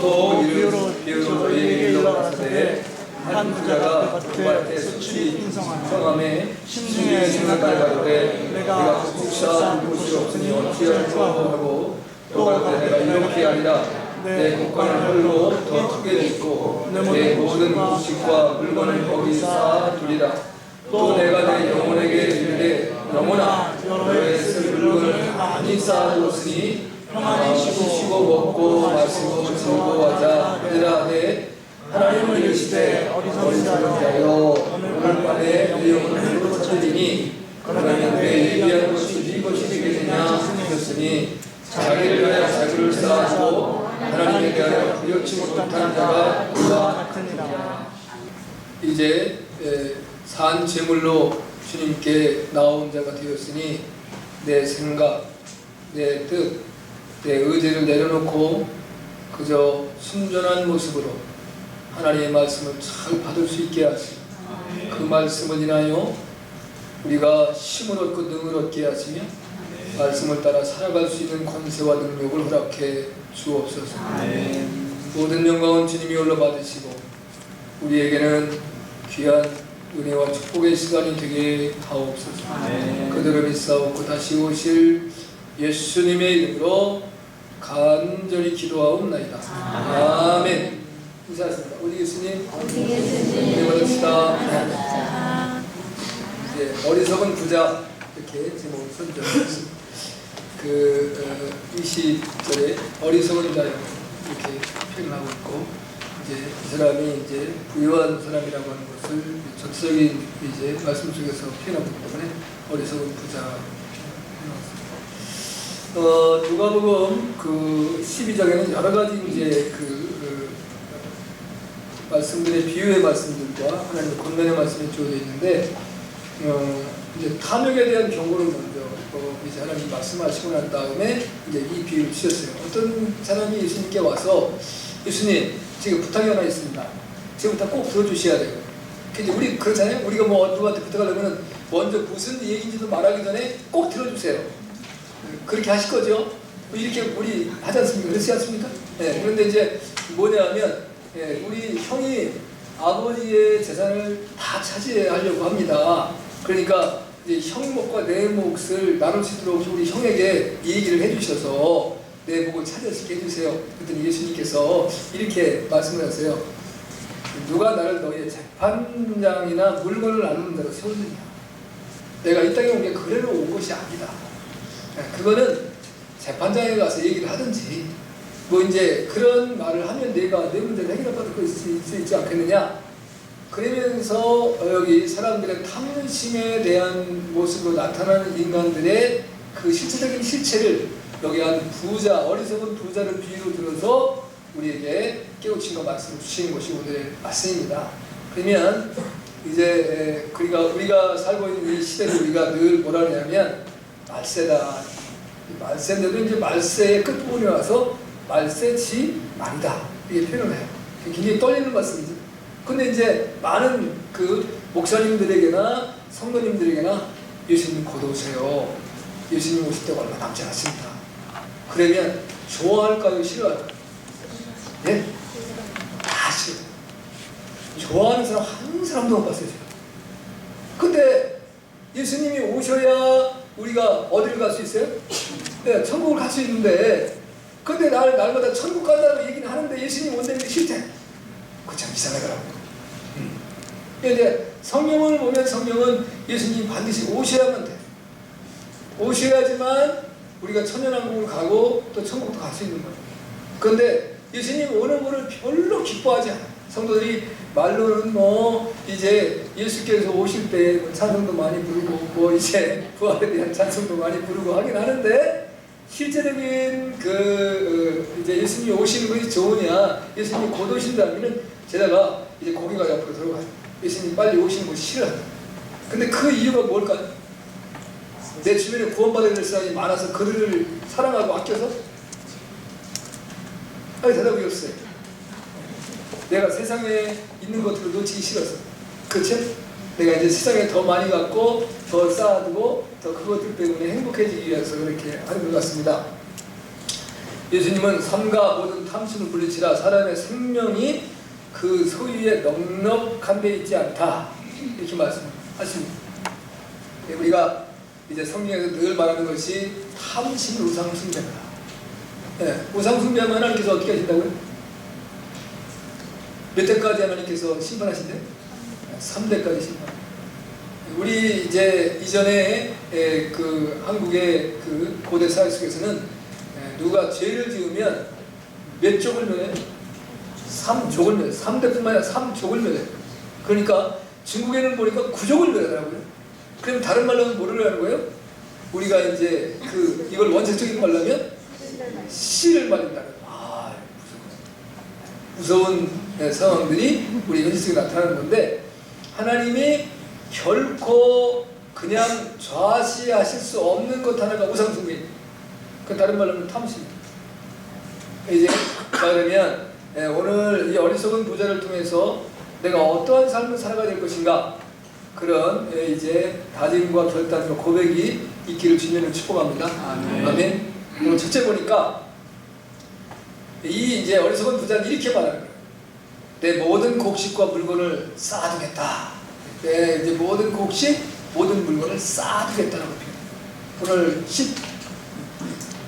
또 이르러 저희에게 일러가사대 한 부자가 그밭에 수출이 성함에 심중에 생각하여 가로되 내가 국사 곳이 없으니 어찌할까 하고 또 가로되 내가 이렇게 하리라 내 곡간을 홀로 더 크게 짓고 내 모든 곡식과 물건을 거기 쌓아두리라. 또 내가 내 영혼에게 이르되 영혼아 너의 쓸 물건을 많이 쌓아두었으니 평안히 쉬고 먹고 마시고 즐거워하자 하리라 하되 하나님은 이르시되 어리석은 자여 오늘 밤에 내 영혼을 찾으리니 그러면 내 예비한 것이 네 것이 되겠느냐 하셨으니 자기를 위하여 자기를 쌓아주고 하나님에 대하여 부여치 못한 자가 그와 같으니라. 이제 산 제물로 주님께 나온 자가 되었으니 내 생각, 내 뜻, 내 의지를 내려놓고 그저 순전한 모습으로 하나님의 말씀을 잘 받을 수 있게 하시고 그 말씀을 인하여 우리가 힘을 얻고 능을 얻게 하시며 말씀을 따라 살아갈 수 있는 권세와 능력을 허락해 주옵소서. 모든 영광은 주님이 올라받으시고 우리에게는 귀한 은혜와 축복의 시간이 되게 하옵소서. 그들을 믿사옵고 다시 오실 예수님의 이름으로 간절히 기도하옵나이다. 아멘. 인사하십니다. 우리 예수님 은혜 받읍시다. 이제 어리석은 부자 이렇게 제목을 선정했습니다. 20절에 어리석은 자요 이렇게 표현하고 있고 이제 이 사람이 이제 부유한 사람이라고 하는 것을 전적인 이제 말씀 속에서 표현하고 있기 때문에 어리석은 부자. 누가복음 12장에는 여러 가지 이제 말씀들의 비유의 말씀들과 하나님의 권면의 말씀이 주어져 있는데 이제 탐욕에 대한 경고를 먼저 이제 하나님이 말씀하시고 난 다음에 이제 이 비유를 주셨어요. 어떤 사람이 예수님께 와서 예수님 지금 부탁이 하나 있습니다. 지금부터 꼭 들어주셔야 돼요. 이제 우리 그렇잖아요. 우리가 뭐 누구한테 부탁하려면 먼저 무슨 얘기인지도 말하기 전에 꼭 들어주세요. 그렇게 하실 거죠? 이렇게 우리 하지 않습니까? 그렇지 않습니까? 네, 그런데 이제 뭐냐면 우리 형이 아버지의 재산을 다 차지하려고 합니다. 그러니까 이제 형 몫과 내 몫을 나눌 수 있도록 우리 형에게 이 얘기를 해주셔서 내 몫을 차지하시게 해주세요. 그랬더니 예수님께서 이렇게 말씀을 하세요. 누가 나를 너희의 재판장이나 물건을 나누는 대로 세우느냐. 내가 이 땅에 온 게 그래로 온 것이 아니다. 그거는 재판장에 가서 얘기를 하든지 뭐 이제 그런 말을 하면 내가 내 문제를 해결받을 수 있지 않겠느냐. 그러면서 여기 사람들의 탐심에 대한 모습으로 나타나는 인간들의 그 실체적인 실체를 여기 한 부자, 어리석은 부자를 비유로 들어서 우리에게 깨우친 거 말씀을 주시는 것이 오늘의 말씀입니다. 그러면 이제 우리가 살고 있는 이 시대를 우리가 늘 뭐라 하냐면 말세다. 말세인데도 이제 말세의 끝부분에 와서 말세지 말이다. 이게 표현을 해요. 굉장히 떨리는 말씀이죠. 근데 이제 많은 목사님들에게나 성도님들에게나 예수님 곧 오세요. 예수님 오실 때가 얼마 남지 않았습니다. 그러면 좋아할까요? 싫어할까요? 네? 다 싫어요. 좋아하는 사람 한 사람도 못 봤어요. 근데 예수님이 오셔야 우리가 어디를 갈 수 있어요? 네, 천국을 갈 수 있는데 근데 날마다 천국 간다고 얘기는 하는데 예수님 온다는 게 싫대. 그 참 이상하더라고요. 이제 성경을 보면 성경은 예수님 반드시 오셔야만 돼. 오셔야지만 우리가 천년왕국을 가고 또 천국도 갈 수 있는 거예요. 그런데 예수님 오는 거를 별로 기뻐하지 않아요. 성도들이 말로는 뭐 이제 예수께서 오실 때 찬송도 많이 부르고 뭐 이제 부활에 대한 찬송도 많이 부르고 하긴 하는데 실제적인 이제 예수님이 오시는 것이 좋으냐, 예수님이 곧 오신다면은 제자가 이제 고개가 옆으로 들어가요. 예수님 빨리 오시는 것이 싫어한다. 근데 그 이유가 뭘까요? 내 주변에 구원받아야 될 사람이 많아서 그들을 사랑하고 아껴서? 아니 대답이 없어요. 내가 세상에 있는 것들을 놓치기 싫어서. 그렇죠? 내가 이제 세상에 더 많이 갖고 더 쌓아두고 더 그것들 때문에 행복해지기 위해서 그렇게 하는 것 같습니다. 예수님은 삼가 모든 탐심을 물리치라 사람의 생명이 그 소유에 넉넉한 데 있지 않다 이렇게 말씀하십니다. 우리가 이제 성경에서 늘 말하는 것이 탐심 우상숭배다. 네, 우상숭배하면 하나님께서 어떻게 하신다고요? 몇 대까지 하나님께서 심판하신대? 3대까지 심판. 우리 이제 이전에 그 한국의 그 고대 사회 속에서는 누가 죄를 지으면 몇 족을 면해요? 3족을 면해요. 3대뿐만 아니라 3족을 면해요. 그러니까 중국에는 보니까 9족을 면하더라고요. 그럼 다른 말로는 뭐를 하는 거예요? 우리가 이제 그 이걸 원칙적인 말로 하면 씨를 말린다는 거예요. 아, 무서운 상황들이 우리 현실 속에 나타나는 건데 하나님이 결코 그냥 좌시하실 수 없는 것 하나가 우상숭배입니다. 그 다른 말로 하면 탐심입니다. 이제 그러면 오늘 이 어리석은 부자를 통해서 내가 어떠한 삶을 살아가야 될 것인가 그런 이제 다짐과 결단과 고백이 있기를 주님을 축복합니다. 아멘. 그리고 첫째 보니까 이 이제 어리석은 부자는 이렇게 말하는 거예요. 내 모든 곡식과 물건을 쌓아두겠다. 내 이제 모든 곡식, 모든 물건을 쌓아두겠다라고 표현해요. 오늘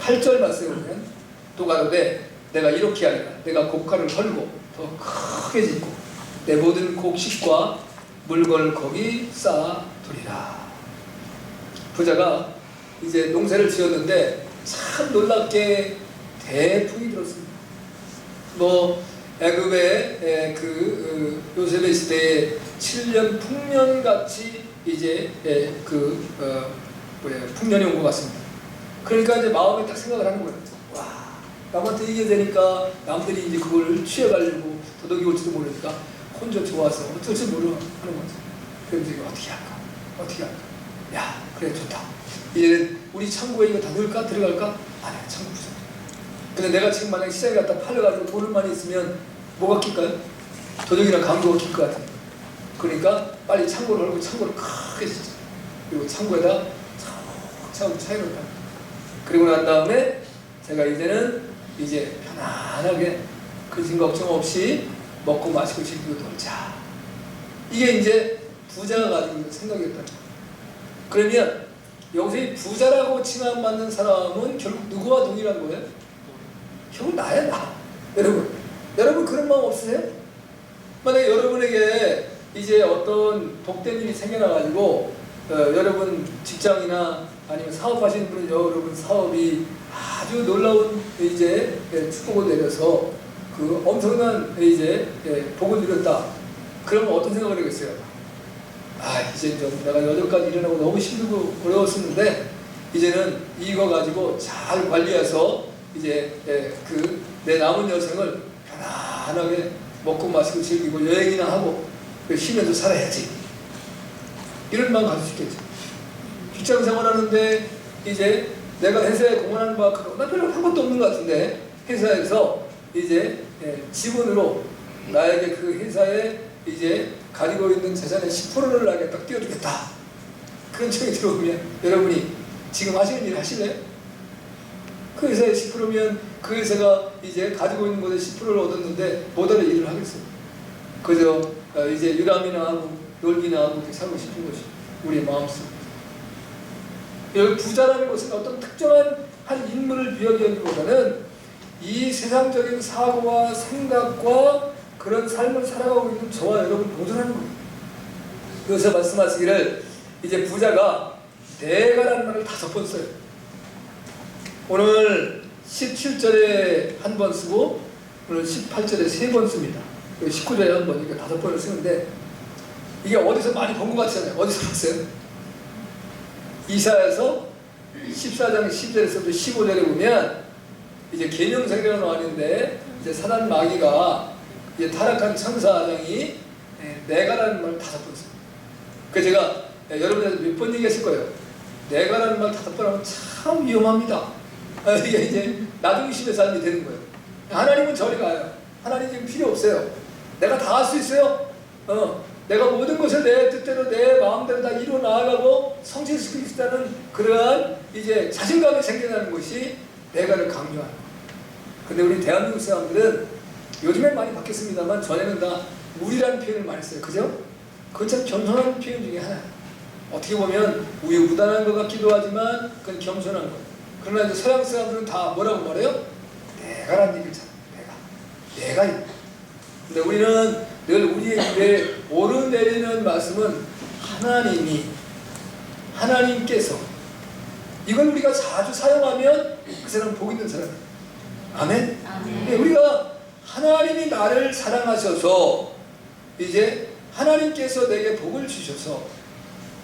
18절 말씀에 보면 또 가로되 내가 이렇게 하리라. 내가 곡간을 헐고 더 크게 짓고 내 모든 곡식과 물건을 거기 쌓아두리라. 부자가 이제 농사를 지었는데 참 놀랍게 대풍이 들었습니다. 뭐 애굽의 그 요셉의 시대에 7년 풍년같이 이제 풍년이 온 것 같습니다. 그러니까 이제 마음에 딱 생각을 하는 거예요. 와, 남한테 이게 되니까 남들이 이제 그걸 취해가지고 도둑이 올지도 모르니까 혼자 좋아서 어쩔지 모르는 거죠. 그래서 이제 어떻게 할까? 어떻게 할까? 야, 그래 좋다. 이제 우리 창고에 이거 다 넣을까? 들어갈까? 안 해. 창고 부족. 근데 내가 지금 만약에 시장에 갖다 팔려가지고 돈을 많이 있으면 뭐가 낄까요? 도둑이나 강도가 낄 것 같아요. 그러니까 빨리 창고를 열고 창고를 크게 짓죠. 그리고 창고에다 차곡차곡 차이를 합니다. 그리고 난 다음에 제가 이제는 이제 편안하게 근심 걱정 없이 먹고 마시고 즐기고 놀자. 이게 이제 부자가 가지고 있는 생각이었다는 거예요. 그러면 여기서 이 부자라고 칭함받는 사람은 결국 누구와 동일한 거예요? 결국 나야, 나. 여러분 그런 마음 없으세요? 만약에 여러분에게 이제 어떤 복된 일이 생겨나가지고 여러분 직장이나 아니면 사업하시는 분은 여러분 사업이 아주 놀라운 이제 축복을 내려서 그 엄청난 이제 복을 누렸다. 그러면 어떤 생각을 하겠어요? 아, 이제 좀 내가 여덟까지 일어나고 너무 힘들고 어려웠었는데 이제는 이거 가지고 잘 관리해서 이제 그 내 남은 여생을 편안하게 먹고 마시고 즐기고 여행이나 하고 쉬면서 살아야지. 이런 마음 가질 수 있겠죠. 직장 생활하는데 이제 내가 회사에 공헌하는 바가 나 별로 한 것도 없는 것 같은데 회사에서 이제 직원으로 나에게 그 회사에 이제 가지고 있는 재산의 10%를 나에게 딱 띄워주겠다. 그런 청이 들어오면 여러분이 지금 하시는 일 하실래요? 그 회사의 10%면 그 회사가 이제 가지고 있는 것에 10%를 얻었는데 뭐다를 일을 하겠어요. 그저 이제 유람이나 하고 놀기나 하고 이렇게 살고 싶은 것이 우리의 마음속. 여기 부자라는 것은 어떤 특정한 한 인물을 비하기보다는 이 세상적인 사고와 생각과 그런 삶을 살아가고 있는 저와 여러분 모두라는 거예요. 그래서 말씀하시기를 이제 부자가 내가라는 말을 5번 써요. 오늘 17절에 한 번 쓰고 오늘 18절에 3번 씁니다. 19절에 한 번, 이렇게 5번을 쓰는데 이게 어디서 많이 본 것 같잖아요. 어디서 봤어요? 이사야서 14장 10절에서부터 15절에 보면 이제 계명세계가 나왔는데 이제 사단 마귀가 이제 타락한 천사장이 내가라는 말을 5번 써요. 그래서 제가 여러분한테 몇 번 얘기했을 거예요. 내가라는 말 5번 하면 참 위험합니다. 이게 이제 나중심의 삶이 되는 거예요. 하나님은 저리 가요. 하나님 지금 필요 없어요. 내가 다 할 수 있어요. 내가 모든 것을 내 뜻대로 내 마음대로 다 이루어 나아가고 성취시킬 수 있다는 그러한 이제 자신감이 생겨나는 것이 내가를 강조하는 거예요. 근데 우리 대한민국 사람들은 요즘엔 많이 바뀌었습니다만 전에는 다 우리라는 표현을 많이 써요. 그죠? 그건 참 겸손한 표현 중에 하나예요. 어떻게 보면 우유부단한 것 같기도 하지만 그건 겸손한 것. 그러나 이제 서양 사람들은 다 뭐라고 말해요? 내가라는 얘기를 잘 내가. 근데 우리는 늘 우리의 입에 오르내리는 말씀은 하나님께서 이걸 우리가 자주 사용하면 그 사람은 복 있는 사람이에요. 아멘? 네, 우리가 하나님이 나를 사랑하셔서 이제 하나님께서 내게 복을 주셔서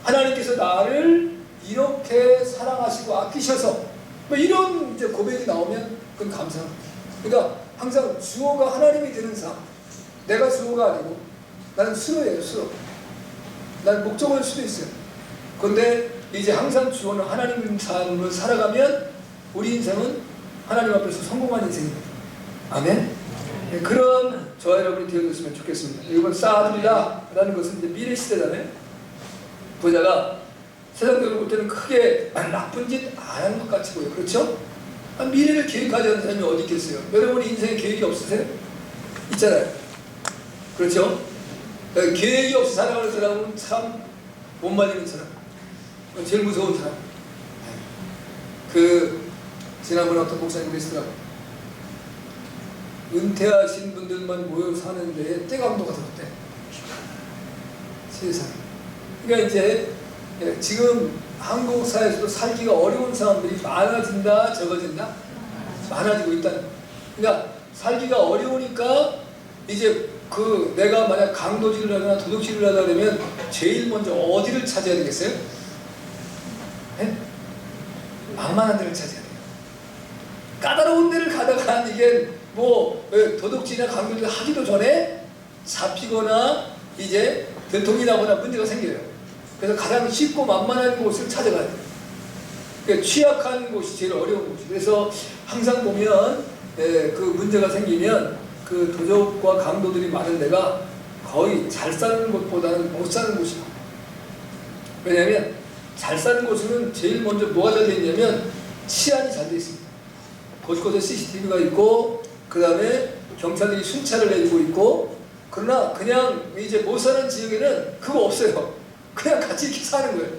하나님께서 나를 이렇게 사랑하시고 아끼셔서 뭐 이런 이제 고백이 나오면 그건 감사합니다. 그러니까 항상 주어가 하나님이 되는 삶. 내가 주어가 아니고 나는 수로예요. 수로. 난 목적일 수도 있어요. 그런데 이제 항상 주어는 하나님 삶을 살아가면 우리 인생은 하나님 앞에서 성공한 인생입니다. 아멘? 네, 그런 저와 여러분이 되어줬으면 좋겠습니다. 이번 쌓아두리라라는 것은 이제 미래 시대잖아요. 부자가 세상적으로 볼 때는 크게 나쁜 짓 안 하는 것 같이 보여요. 그렇죠? 미래를 계획하지 않는 사람이 어디 있겠어요? 여러분이 인생에 계획이 없으세요? 있잖아요. 그렇죠? 계획이 없이 살아가는 사람은 참 못 말리는 사람. 제일 무서운 사람. 지난번에 어떤 목사님 그러시더라고요. 은퇴하신 분들만 모여 사는데 떼감도가 들었대. 세상에. 그러니까 이제 지금 한국 사회에서도 살기가 어려운 사람들이 많아진다, 적어진다? 많아지고 있다. 그러니까 살기가 어려우니까 이제 내가 만약 강도질을 하거나 도둑질을 하다 그러면 제일 먼저 어디를 찾아야 되겠어요? 네? 만만한 데를 찾아야 돼요. 까다로운 데를 가다가 이게 도둑질이나 강도질 하기도 전에 잡히거나 이제 들통이 나거나 문제가 생겨요. 그래서 가장 쉽고 만만한 곳을 찾아가야 돼요. 그러니까 취약한 곳이 제일 어려운 곳이에요. 그래서 항상 보면 그 문제가 생기면 그 도적과 강도들이 많은 데가 거의 잘 사는 곳보다는 못 사는 곳이 많아요. 왜냐하면 잘 사는 곳은 제일 먼저 뭐가 잘 돼 있냐면 치안이 잘 돼 있습니다. 곳곳에 CCTV가 있고 그 다음에 경찰들이 순찰을 해주고 있고 그러나 그냥 이제 못 사는 지역에는 그거 없어요. 그냥 같이 이렇게 사는 거예요.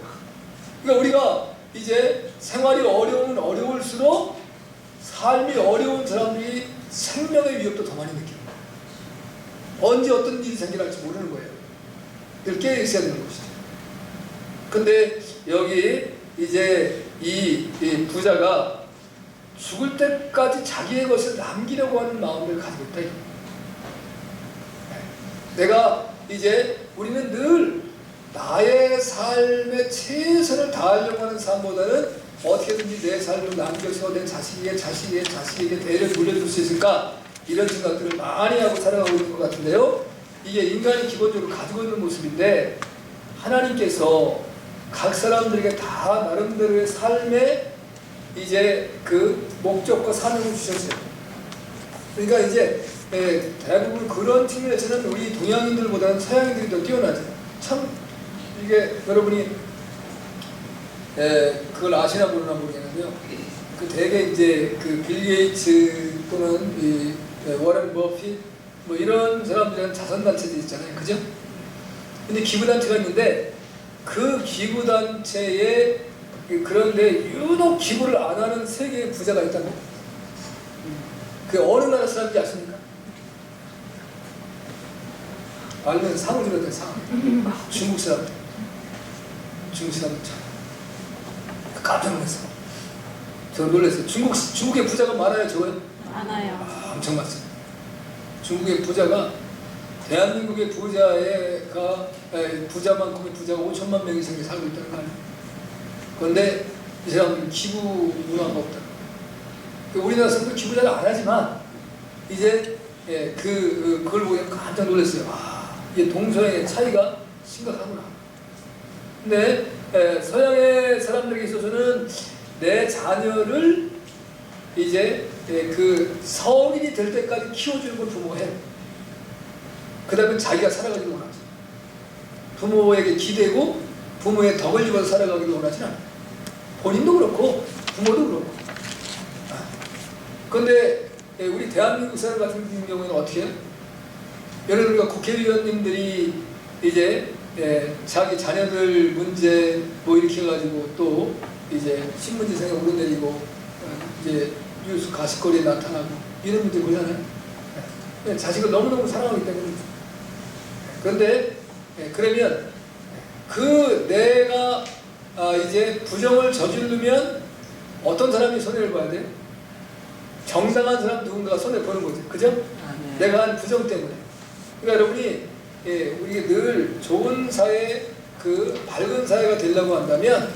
그러니까 우리가 이제 생활이 어려우면 어려울수록 삶이 어려운 사람들이 생명의 위협도 더 많이 느껴요. 언제 어떤 일이 생겨날지 모르는 거예요. 늘 깨어 있어야 되는 것이죠. 근데 여기 이제 이 부자가 죽을 때까지 자기의 것을 남기려고 하는 마음을 가지고 있다. 내가 이제 우리는 늘 나의 삶에 최선을 다하려고 하는 삶보다는 어떻게든지 내 삶을 남겨서 내 자식에게 대를 물려줄 수 있을까 이런 생각들을 많이 하고 살아가고 있는 것 같은데요. 이게 인간이 기본적으로 가지고 있는 모습인데 하나님께서 각 사람들에게 다 나름대로의 삶에 이제 그 목적과 사명을 주셨어요. 그러니까 이제 대부분 그런 측면에서는 우리 동양인들보다는 서양인들이 더 뛰어나죠. 참 이게 여러분이 그걸 아시나 모르나 모르겠는데요. 그 대개 이제 그 빌 게이츠 또는 이 워렌 버핏 뭐 이런 사람들은 자선단체들 있잖아요. 그죠? 근데 기부단체가 있는데 그 기부단체에 그런데 유독 기부를 안 하는 세계의 부자가 있다는 거예요. 그 어느 나라 사람인지 아십니까? 알면 상을 주려야 돼, 상. 중국 사람들. 중국 사람들 참. 깜짝 놀랐어요. 저 놀랐어요. 중국의 부자가 많아요, 저거요? 많아요. 엄청 많습니다. 중국의 부자가 대한민국의 부자만큼의 부자가 5천만 명 이상이 살고 있다는 거 아니에요? 그런데 이 사람들은 기부 문화가 없다. 우리나라 사람들 기부 잘 안 하지만 이제 그걸 보고 깜짝 놀랐어요. 이게 동서양의 차이가 심각하구나. 근데 서양의 사람들에게 있어서는 내 자녀를 이제 그 성인이 될 때까지 키워주는 걸 부모가 해요. 그 다음에 자기가 살아가기를 원하지. 부모에게 기대고 부모의 덕을 입어서 살아가기를 원하지 않아요. 본인도 그렇고 부모도 그렇고. 그런데 우리 대한민국 사람 같은 경우에는 어떻게 해요? 예를 들어 우리가 국회의원님들이 이제 자기 자녀들 문제 뭐 이렇게 해가지고 또 이제 신문지상에 오르내리고 이제 뉴스 가십거리에 나타나고 이런 문제 보잖아요. 자식을 너무너무 사랑하기 때문에. 그런데 그러면 내가 이제 부정을 저지르면 어떤 사람이 손해를 봐야 돼요? 정상한 사람 누군가가 손해 보는 거죠. 그죠? 네. 내가 한 부정 때문에. 그러니까 여러분이 우리가 늘 좋은 사회, 밝은 사회가 되려고 한다면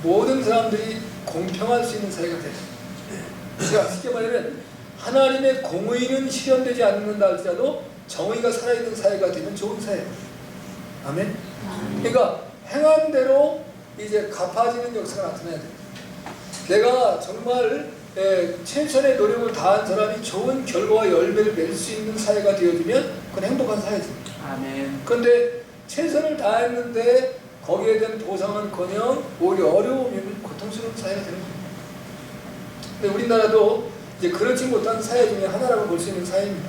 모든 사람들이 공평할 수 있는 사회가 돼요. 제가 쉽게 말하면 하나님의 공의는 실현되지 않는다 할지라도 정의가 살아있는 사회가 되면 좋은 사회예요. 아멘? 그러니까 행한 대로 이제 갚아지는 역사가 나타나야 돼요. 내가 정말 최선의 노력을 다한 사람이 좋은 결과와 열매를 낼 수 있는 사회가 되어지면 그건 행복한 사회죠. 아멘. 그런데 최선을 다했는데 거기에 대한 보상은커녕 오히려 어려우면 고통스러운 사회가 되는 거예요. 근데 우리나라도 이제 그렇지 못한 사회 중에 하나라고 볼 수 있는 사회입니다.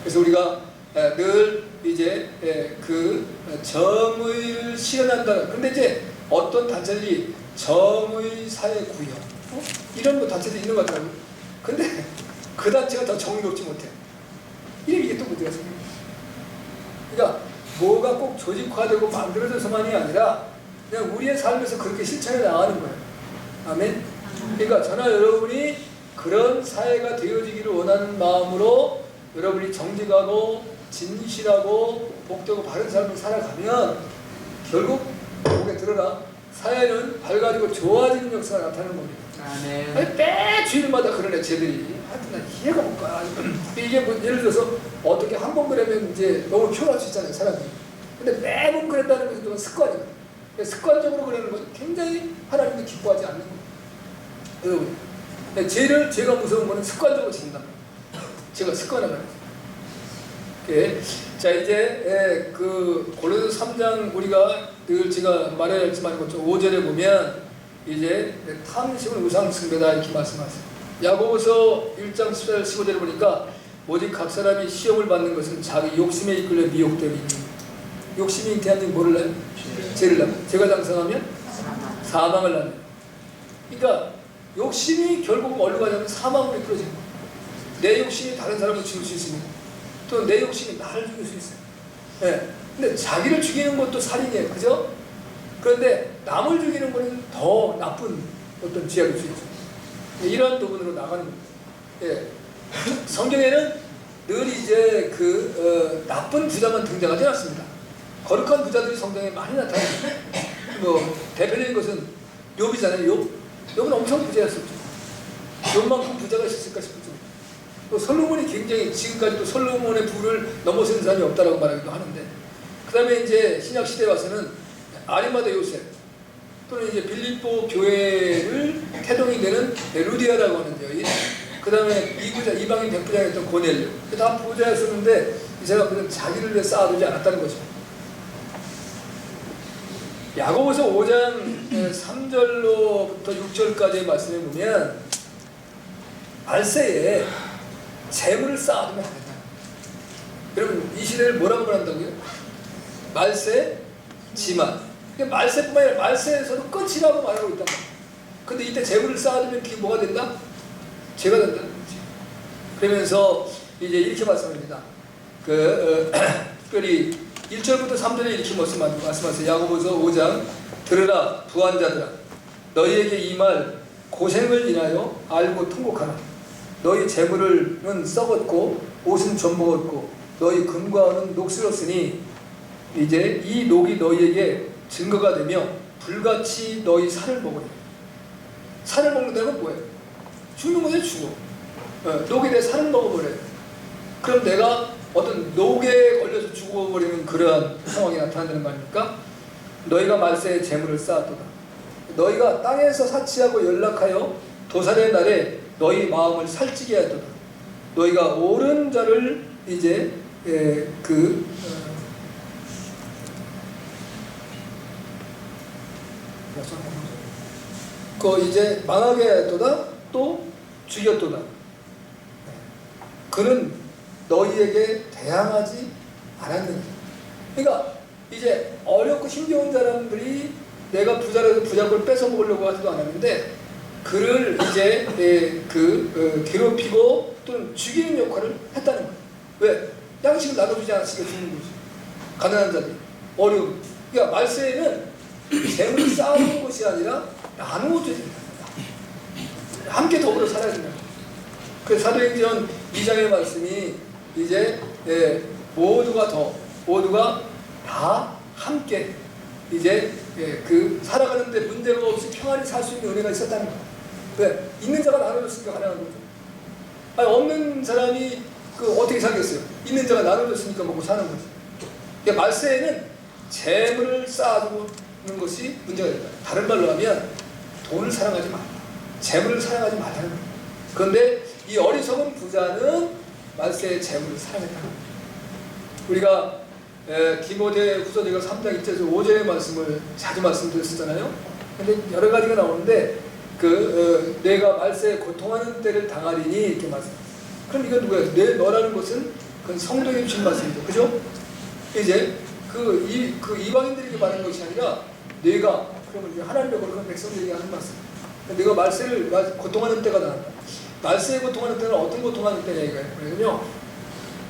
그래서 우리가 늘 이제 정의를 실현한다. 근데 이제 어떤 단체들이 정의 사회 구현 이런 뭐 단체도 있는 것 같더라고요. 근데 그 단체가 더 정의롭지 못해요. 이게 또 문제가 생깁니다. 그러니까 뭐가 꼭 조직화되고 만들어져서만이 아니라 그냥 우리의 삶에서 그렇게 실천해 나가는 거예요. 아멘. 그러니까 저나 여러분이 그런 사회가 되어지기를 원하는 마음으로 여러분이 정직하고 진실하고 복되고 바른 삶을 살아가면 결국 목에 들어라. 사회는 밝아지고 좋아지는 역사가 나타나는 겁니다. 아멘. 아니, 매 주일마다 그런 애체들이 하여튼 난 이해가 못 가. 이게 뭐 예를 들어서 어떻게 한 번 그러면 이제 너무 피곤할 수 있잖아요, 사람이. 근데 매번 그랬다는 것은 습관이거든요. 습관적으로 그러는 건 굉장히 하나님도 기뻐하지 않는 거예요. 여러분, 제가 무서운 거는 습관적으로 진다. 제가 습관화가 자, 이제 골로새 3장 우리가 늘 제가 말해야 할지만 5절에 보면 이제 탐심은 우상숭배다 이렇게 말씀하세요. 야고보서 1장 14절 15절에 보니까 오직 각 사람이 시험을 받는 것은 자기 욕심에 이끌려 미혹됨이니 욕심이 잉태한 뭐를 낳아요? 죄를 낳아요. 죄가 장성하면 사망을 낳아요. 그러니까 욕심이 결국 어디로 가냐면 사망으로 이끌어지는 거예요. 내 욕심이 다른 사람을 죽일 수 있습니다. 또 내 욕심이 나를 죽일 수 있어요. 네. 근데 자기를 죽이는 것도 살인이에요. 그죠? 그런데 남을 죽이는 것은 더 나쁜 어떤 죄가 될 수 있죠. 이런 부분으로 나가는 겁니다. 예. 성경에는 늘 이제 나쁜 부자만 등장하지 않습니다. 거룩한 부자들이 성경에 많이 나타납니다. 뭐 대표적인 것은 욥이잖아요. 욥은 엄청 부자였었죠. 욥만큼 부자가 있었을까 싶을 정도. 또 솔로몬이 굉장히 지금까지도 솔로몬의 부를 넘어서는 사람이 없다라고 말하기도 하는데, 그 다음에 이제 신약 시대에 와서는 아리마다 요셉 또는 이제 빌립보 교회를 태동이 되는 루디아라고 하는 여인, 그 다음에 이방인 백부장이었던 고넬료, 다 부자였었는데 이 사람들은 자기를 위해 쌓아두지 않았다는 거죠. 야고보서 5장 3절로부터 6절까지의 말씀에 보면 말세에 재물을 쌓아두면 안 된다. 여러분 이 시대를 뭐라고 말한다고요? 말세 지만. 말세뿐만 아니라 말세에서도 끝이라고 말하고 있단 말이에요. 근데 이때 재물을 쌓아두면 그게 뭐가 된다? 죄가 된다는 거지. 그러면서 이제 이렇게 말씀합니다. 특별히 1절부터 3절에 이렇게 말씀하세요. 야고보서 5장 들으라 부한자들아 너희에게 이 말 고생을 인하여 알고 통곡하라. 너희 재물은 썩었고 옷은 좀먹었고 너희 금과 은은 녹슬었으니 이제 이 녹이 너희에게 증거가 되며 불같이 너희 살을 먹으리라. 살을 먹는다는 건 뭐예요? 죽는 거예요. 죽어. 녹에 대해 살을 먹어버려요. 그럼 내가 어떤 녹에 걸려서 죽어버리는 그러한 상황이 나타난다는 거 아닙니까? 너희가 말세에 재물을 쌓았도다. 너희가 땅에서 사치하고 연락하여 도살의 날에 너희 마음을 살찌게 하였도다. 너희가 옳은 자를 이제 이제 망하게 하였도다. 또 죽였도다. 그는 너희에게 대항하지 않았느냐. 그러니까 이제 어렵고 힘겨운 사람들이 내가 부자라도 부자를 뺏어 먹으려고 하지도 않았는데 그를 이제 괴롭히고 또는 죽이는 역할을 했다는 거예요. 왜? 양식을 나눠주지 않았으니까 죽는 거지. 가난한 자들, 어려움. 그러니까 말세에는 재물을 쌓아놓은 것이 아니라 나누어줘야 된다. 함께 더불어 살아야 된다. 그래서 사도행전 2장의 말씀이 이제 모두가 다 함께 이제 그 살아가는데 문제가 없이 평안히 살 수 있는 은혜가 있었다는 거예요. 왜? 있는 자가 나눠줬으니까 가능한 거죠. 아니, 없는 사람이 어떻게 살겠어요? 있는 자가 나눠줬으니까 먹고 사는 거지. 그러니까 말세에는 재물을 쌓아두는 것이 문제가 된다. 다른 말로 하면 돈을 사랑하지 말라. 재물을 사랑하지 말라는 거예요. 그런데 이 어리석은 부자는 말세의 재물을 사랑했다. 우리가 디모데 후서 제가 3장 1절에서 5절의 말씀을 자주 말씀드렸었잖아요. 근데 여러 가지가 나오는데 내가 말세에 고통하는 때를 당하리니 이렇게 말씀. 그럼 이건 누구예요? 너라는 것은 그건 성도에게 주신 말씀이죠. 그죠? 이제 이방인들에게 말하는 것이 아니라 내가 그러면 하나님의 거룩한 백성들에게 하는 말씀. 내가 말세를 고통하는 때가 나온다. 말세에 고통하는 때는 어떤 고통하는 때냐 이거예요. 그러면요,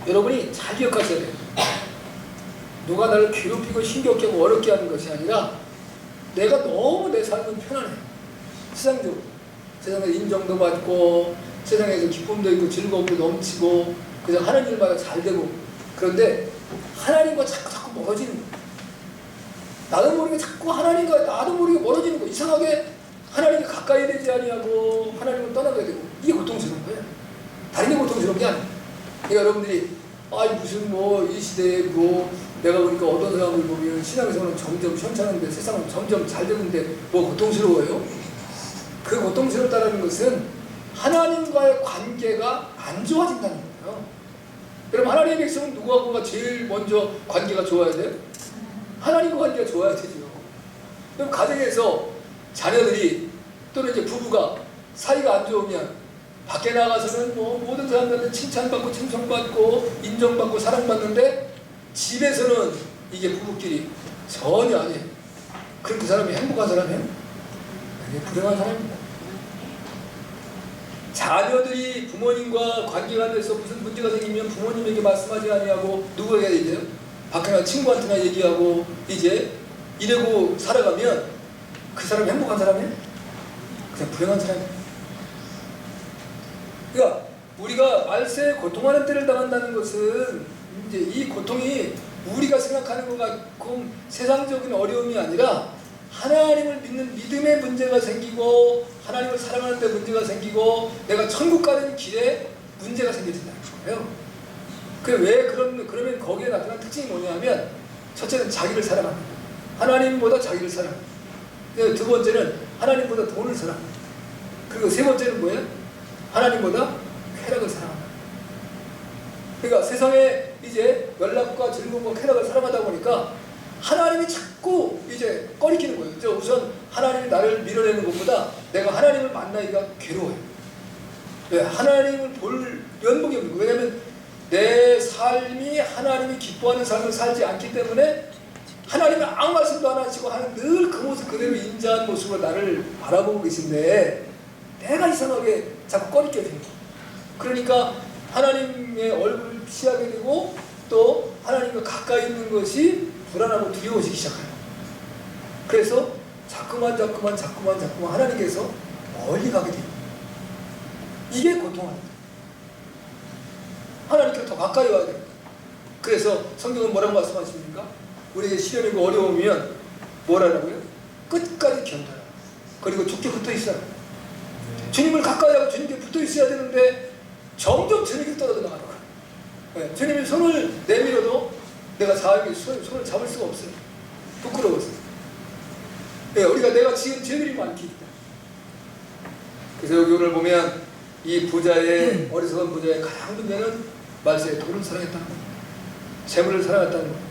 여러분이 잘 기억하셔야 돼요. 누가 나를 괴롭히고 힘겹게 하고 어렵게 하는 것이 아니라 내가 너무 내 삶은 편안해. 세상적으로. 세상에서 인정도 받고 세상에서 기쁨도 있고 즐거움도 넘치고 그래서 하는 일마다 잘 되고 그런데 하나님과 자꾸 멀어지는 거예요. 나도 모르게 자꾸 하나님과 나도 모르게 멀어지는 거예요. 이상하게 하나님이 가까이 되지 아니하고 하나님을 떠나게 되고 이게 고통스러운 거예요. 다른 게 고통스러운 게 아니에요. 그러니까 여러분들이 무슨 이 시대에 내가 보니까 어떤 사람을 보면 신앙에서는 점점 현찮은데 세상은 점점 잘 되는데 고통스러워요? 그 고통스럽다는 것은 하나님과의 관계가 안 좋아진다는 거예요. 여러분 하나님의 백성은 누구하고가 제일 먼저 관계가 좋아야 돼요? 하나님과 관계가 좋아야 되죠. 그럼 가정에서 자녀들이 또는 이제 부부가 사이가 안 좋으면 밖에 나가서는 모든 사람들한테 칭찬받고 칭송받고 인정받고 사랑받는데 집에서는 이게 부부끼리 전혀 아니에요. 그럼 그 사람이 행복한 사람이에요? 그게 불행한 사람입니다. 자녀들이 부모님과 관계가 안 돼서 무슨 문제가 생기면 부모님에게 말씀하지 아니하고 누구에게 얘기해요? 밖에 나가 친구한테나 얘기하고 이제 이러고 살아가면 그 사람이 행복한 사람이에요? 그냥 불행한 사람이에요. 그러니까 우리가 말세에 고통하는 때를 당한다는 것은 이제 이 고통이 우리가 생각하는 것 같고 세상적인 어려움이 아니라 하나님을 믿는 믿음의 문제가 생기고 하나님을 사랑하는 데 문제가 생기고 내가 천국 가는 길에 문제가 생겨진다는 거예요. 그러면 거기에 나타난 특징이 뭐냐면 첫째는 자기를 사랑합니다. 하나님보다 자기를 사랑합니다. 두 번째는 하나님보다 돈을 사랑합니다. 그리고 세 번째는 뭐예요? 하나님보다 쾌락을 사랑합니다. 그러니까 세상에 이제 연락과 즐거움과 쾌락을 사랑하다 보니까 하나님이 자꾸 이제 꺼리키는 거예요. 우선 하나님이 나를 밀어내는 것보다 내가 하나님을 만나기가 괴로워요. 왜? 하나님을 볼 면목이 없는 거예요. 왜냐하면 내 삶이 하나님이 기뻐하는 삶을 살지 않기 때문에 하나님은 아무 말씀도 안 하시고 늘 그 모습 그대로 인자한 모습으로 나를 바라보고 계신데 내가 이상하게 자꾸 꺼리게 되는 거예요. 그러니까 하나님의 얼굴을 피하게 되고 또 하나님과 가까이 있는 것이 불안하고 두려워지기 시작해요. 그래서 자꾸만 하나님께서 멀리 가게 돼요. 이게 고통합니다. 하나님께 더 가까이 와야 돼요. 그래서 성경은 뭐라고 말씀하십니까? 우리에게 시련이고 어려우면 뭐라고요? 끝까지 견뎌라. 그리고 죽게 붙어 있어라. 주님을 가까이 하고 주님께 붙어 있어야 되는데 점점 주님께 떨어져 나가더라고요. 네, 주님이 손을 내밀어도 내가 자유하게 손을 잡을 수가 없어요. 부끄러워서. 네, 우리가 내가 지은 죄들이 많기 때문에. 그래서 여기 오늘 보면 이 부자의 어리석은 부자의 가장 문제는 말세에 돈을 사랑했다는 겁니다. 재물을 사랑했다는 겁니다.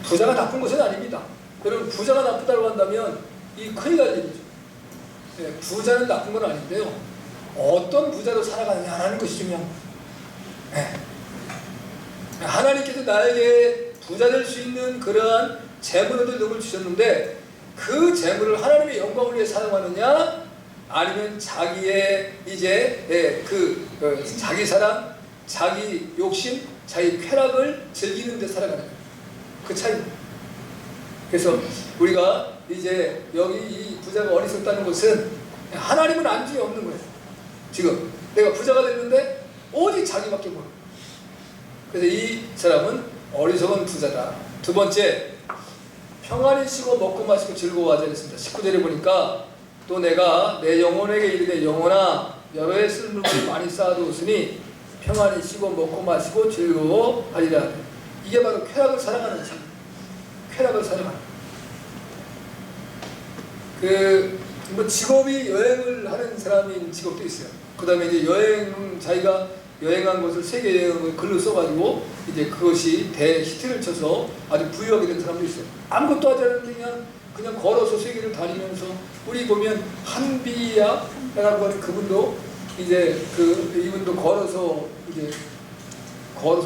부자가 나쁜 것은 아닙니다. 여러분 부자가 나쁘다고 한다면 이 큰일 날 일이죠. 부자는 나쁜 건 아닌데요. 어떤 부자로 살아가느냐는 것이 중요한 거예요. 하나님께서 나에게 부자 될 수 있는 그러한 재물을 등을 주셨는데 그 재물을 하나님의 영광을 위해 사용하느냐 아니면 자기의 이제 자기 사랑, 자기 욕심, 자기 쾌락을 즐기는 데 살아가는 거예요. 그 차이입니다. 그래서 우리가 이제 여기 이 부자가 어리석다는 것은 하나님은 안중에 없는 거예요. 지금 내가 부자가 됐는데 오직 자기밖에 모르고. 그래서 이 사람은 어리석은 부자다. 두 번째, 평안히 쉬고 먹고 마시고 즐거워하자 했습니다. 19절에 보니까 또 내가 내 영혼에게 이르되 영혼아 여러 해 쓸 물건을 많이 쌓아두었으니 평안히 쉬고 먹고 마시고 즐거워하리라. 이게 바로 쾌락을 사랑하는 삶. 쾌락을 사랑하는. 뭐 직업이 여행을 하는 사람인 직업도 있어요. 그 다음에 이제 자기가 여행한 것을 세계 여행을 글로 써가지고 이제 그것이 대히트를 쳐서 아주 부유하게 된 사람도 있어요. 아무것도 하지 않는데 그냥 걸어서 세계를 다니면서 우리 보면 한비야라고 하는 그분도 이제 이분도 걸어서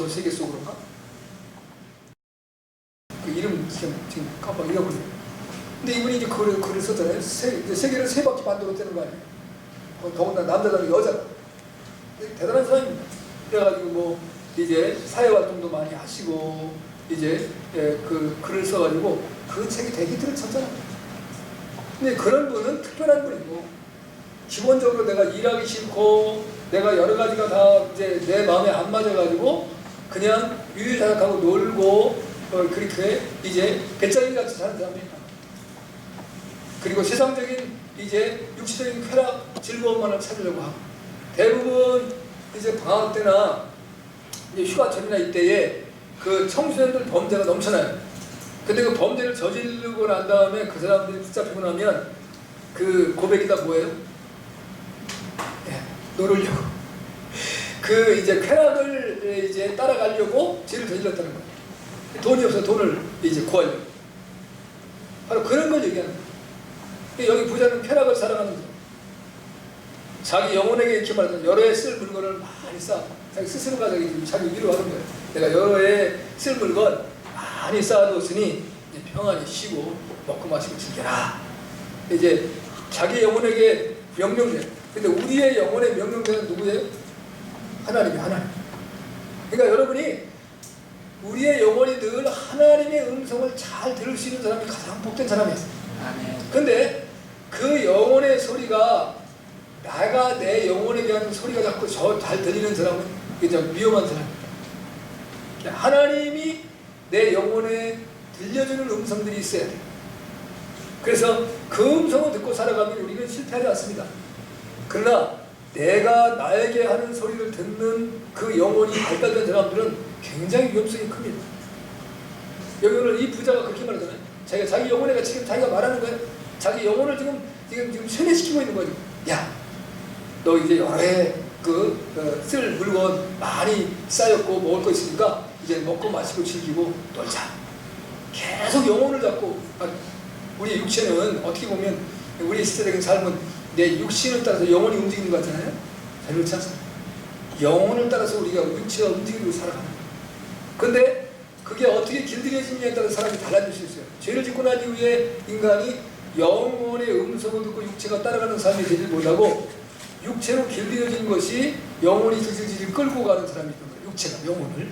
세계 속으로가 그 이름 지금 깜빡 잊어버려요. 근데 이분이 이제 글을 썼잖아요. 세계를 3바퀴 만들었다는 거 아니에요. 더군다나 남자다는 여자다. 대단한 사람입니다. 그래가지고 뭐 이제 사회활동도 많이 하시고 이제 그 글을 써가지고 그 책이 대히트를 쳤잖아요. 근데 그런 분은 특별한 분이고 기본적으로 내가 일하기 싫고 내가 여러 가지가 다 이제 내 마음에 안 맞아가지고 그냥 유유자적하고 놀고 그렇게 이제 배짱이 같이 사는 사람입니다. 그리고 세상적인 이제 육체적인 쾌락, 즐거움만을 찾으려고 하고 대부분 이제 방학 때나 이제 휴가철이나 이때에 그 청소년들 범죄가 넘쳐나요. 근데 그 범죄를 저지르고 난 다음에 그 사람들이 붙잡히고 나면 그 고백이 다 뭐예요? 놀으려고. 그 이제 쾌락을 이제 따라가려고 죄를 저질렀다는 거예요. 돈이 없어 돈을 이제 구하려고. 바로 그런 걸 얘기하는 거예요. 여기 부자는 쾌락을 사랑하는 거예요. 자기 영혼에게 이렇게 말하면 여러 해 쓸 물건을 많이 쌓아. 자기 스스로가 자기 위로하는 거예요. 내가 여러 해 쓸 물건 많이 쌓아두었으니 이제 평안히 쉬고 먹고 마시고 즐겨라. 이제 자기 영혼에게 명령돼요. 근데 우리의 영혼의 명령되는 누구예요? 하나님이 하나님. 그러니까 여러분이 우리의 영혼이 늘 하나님의 음성을 잘 들을 수 있는 사람이 가장 복된 사람이에요. 근데 그 영혼의 소리가 나가 내 영혼에게 하는 소리가 자꾸 잘 들리는 사람은 이제 위험한 사람입니다. 하나님이 내 영혼에 들려주는 음성들이 있어야 돼요. 그래서 그 음성을 듣고 살아가면 우리는 실패하지 않습니다. 그러나 내가 나에게 하는 소리를 듣는 그 영혼이 발달된 사람들은 굉장히 위험성이 큽니다. 여기 오늘 이 부자가 그렇게 말하잖아요. 자기 영혼에게 지금 자기가 말하는 거예요. 자기 영혼을 지금 세뇌시키고 있는 거죠. 야, 너 이제 여러 해 쓸 물건 많이 쌓였고 먹을 거 있으니까 이제 먹고 마시고 즐기고 놀자. 계속 영혼을 잡고 우리 육체는 어떻게 보면 우리 시대적인 삶은 내 육신을 따라서 영혼이 움직이는 것 같잖아요. 그렇지 않습니까? 영혼을 따라서 우리가 육체가 움직이고 살아가는 거예요. 근데 그게 어떻게 길들여지느냐에 따라 사람이 달라질 수 있어요. 죄를 짓고 난 이후에 인간이 영혼의 음성을 듣고 육체가 따라가는 삶이 되지 못하고 육체로 길들여진 것이 영혼이 질질 끌고 가는 사람이 있는 거예요. 육체가 영혼을.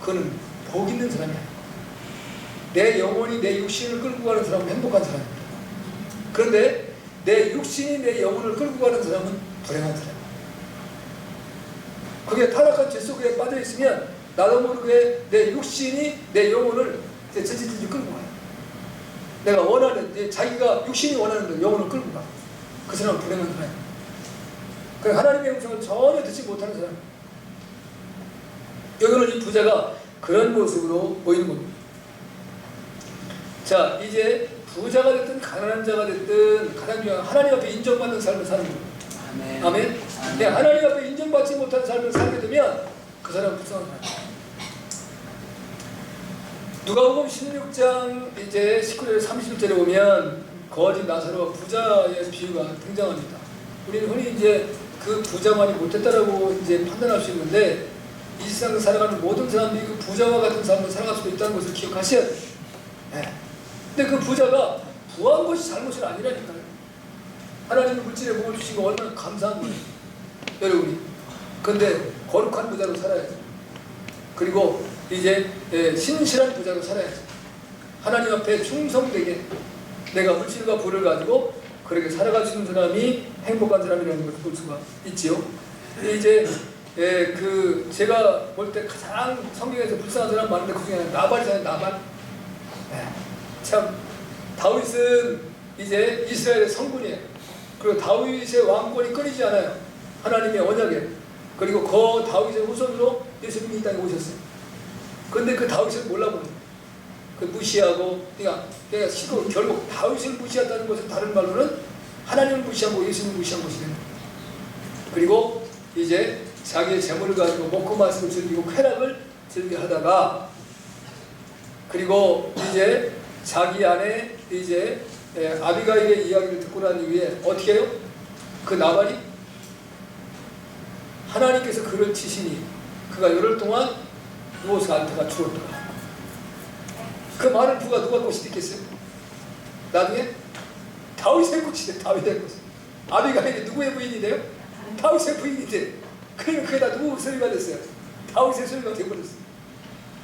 그거는 복 있는 사람이 아니에요. 내 영혼이 내 육신을 끌고 가는 사람은 행복한 사람입니다. 그런데 내 육신이 내 영혼을 끌고 가는 사람은 불행한 사람입니다. 그게 타락한 죄 속에 빠져 있으면 나도 모르게 내 육신이 내 영혼을 질질 끌고 가요. 내가 원하는, 자기가 육신이 원하는 대로 영혼을 끌고 가. 그 사람은 불행한 사람이에요. 그 하나님의 음성을 전혀 듣지 못하는 사람. 여기는 이 부자가 그런 모습으로 보이는 겁니다. 자, 이제 부자가 됐든 가난한 자가 됐든 가장 중요한 하나님 앞에 인정받는 삶을 사는 겁니다. 아멘. 아멘. 네, 하나님 앞에 인정받지 못한 삶을 살게 되면 그 사람은 불쌍한 사람입니다. 누가복음 16장 이제 19절 30절에 보면 거지 나사로와 부자의 비유가 등장합니다. 우리는 흔히 이제 그 부자만이 못했다라고 이제 판단할 수 있는데 이 세상을 살아가는 모든 사람들이 그 부자와 같은 삶을 살아갈 수도 있다는 것을 기억하셔야 돼요. 네. 근데 그 부자가 구한 것이 잘못은 아니라니까요. 하나님이 물질에 복을 주시고 얼마나 감사한 거예요, 여러분이. 근데 거룩한 부자로 살아야죠. 그리고 이제 신실한 부자로 살아야죠. 하나님 앞에 충성되게 내가 물질과 부를 가지고 그렇게 살아갈 수 있는 사람이 행복한 사람이라는 것을 볼 수가 있지요. 이제 제가 볼 때 가장 성경에서 불쌍한 사람 많은데 그 중에 나발이잖아요. 나발. 참 다윗은 이제 이스라엘의 성군이에요. 그리고 다윗의 왕권이 끊이지 않아요. 하나님의 언약에. 그리고 그 다윗의 후손으로 예수님이 이 땅에 오셨어요. 그런데 그 다윗을 몰라보는 거예요. 그 무시하고, 그러니까 시도 결국 다윗을 무시했다는 것은 다른 말로는 하나님을 무시하고 예수님을 무시한 것이 되는 거예요. 그리고 이제 자기의 재물을 가지고 먹고 마시고 즐기고 쾌락을 즐겨하다가, 그리고 이제 자기 안에 이제 아비가일의 이야기를 듣고 난 이후에 어떻게 해요? 그 나발이 하나님께서 그를 치시니 그가 열흘 동안 누워서 앓다가 죽었더라. 그 많은 부가 누가 꽃이 됐겠어요? 나중에 다윗의 꽃이 돼. 다윗의 꽃이. 아비가일이 누구의 부인이 돼요? 다윗의 부인이 돼. 그러면 그게 다 누구 소리가 됐어요? 다윗의 소리가 되어버렸어요.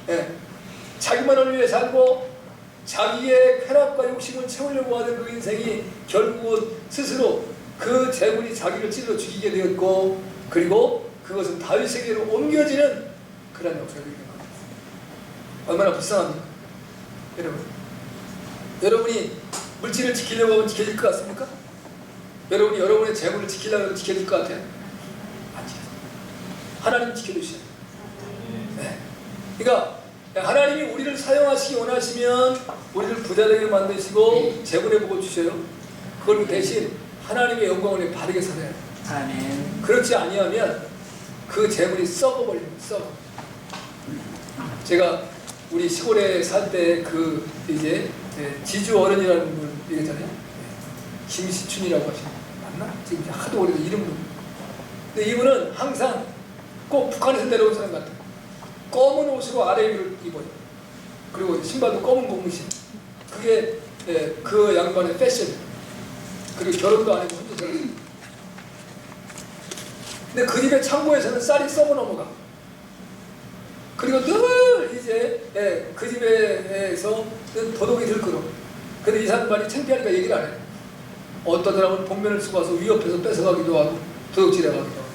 예. 자기만을 위해 살고 자기의 쾌락과 욕심을 채우려고 하는 그 인생이 결국은 스스로 그 재물이 자기를 찔러 죽이게 되었고, 그리고 그것은 다윗에게로 옮겨지는 그런 역사를 이루는 겁니다. 얼마나 불쌍합니까? 여러분이 물질을 지키려고 하면 지켜질 것 같습니까? 여러분이 여러분의 재물을 지키려고 하면 지켜질 것 같아요? 아니요. 하나님 지켜주셔요. 네. 그러니까 하나님이 우리를 사용하시기 원하시면 우리를 부자되게 만드시고 재물의 복을 주셔요. 그걸 대신 하나님의 영광을 바르게 살아야 해요. 아멘. 그렇지 아니하면 그 재물이 썩어버립니다. 썩어. 제가 우리 시골에 살 때 그 이제 지주 어른이라는 분 얘기했잖아요. 김시춘이라고 하시는 분 맞나? 지금 하도 오래된 이름도. 근데 이분은 항상 꼭 북한에서 내려온 사람 같아요. 검은 옷으로 아래 위를 입어요. 그리고 신발도 검은 고무신. 그게 그 양반의 패션. 그리고 결혼도 안 하고 혼자 살아요. 근데 그 집의 창고에서는 쌀이 썩어 넘어가. 그리고 늘 이제 그 집에서 도둑이 들끓어. 근데 이 사람이 창피하니까 얘기를 안 해요. 어떤 사람은 복면을 쓰고 와서 위협해서 뺏어가기도 하고 도둑질해가기도 하고.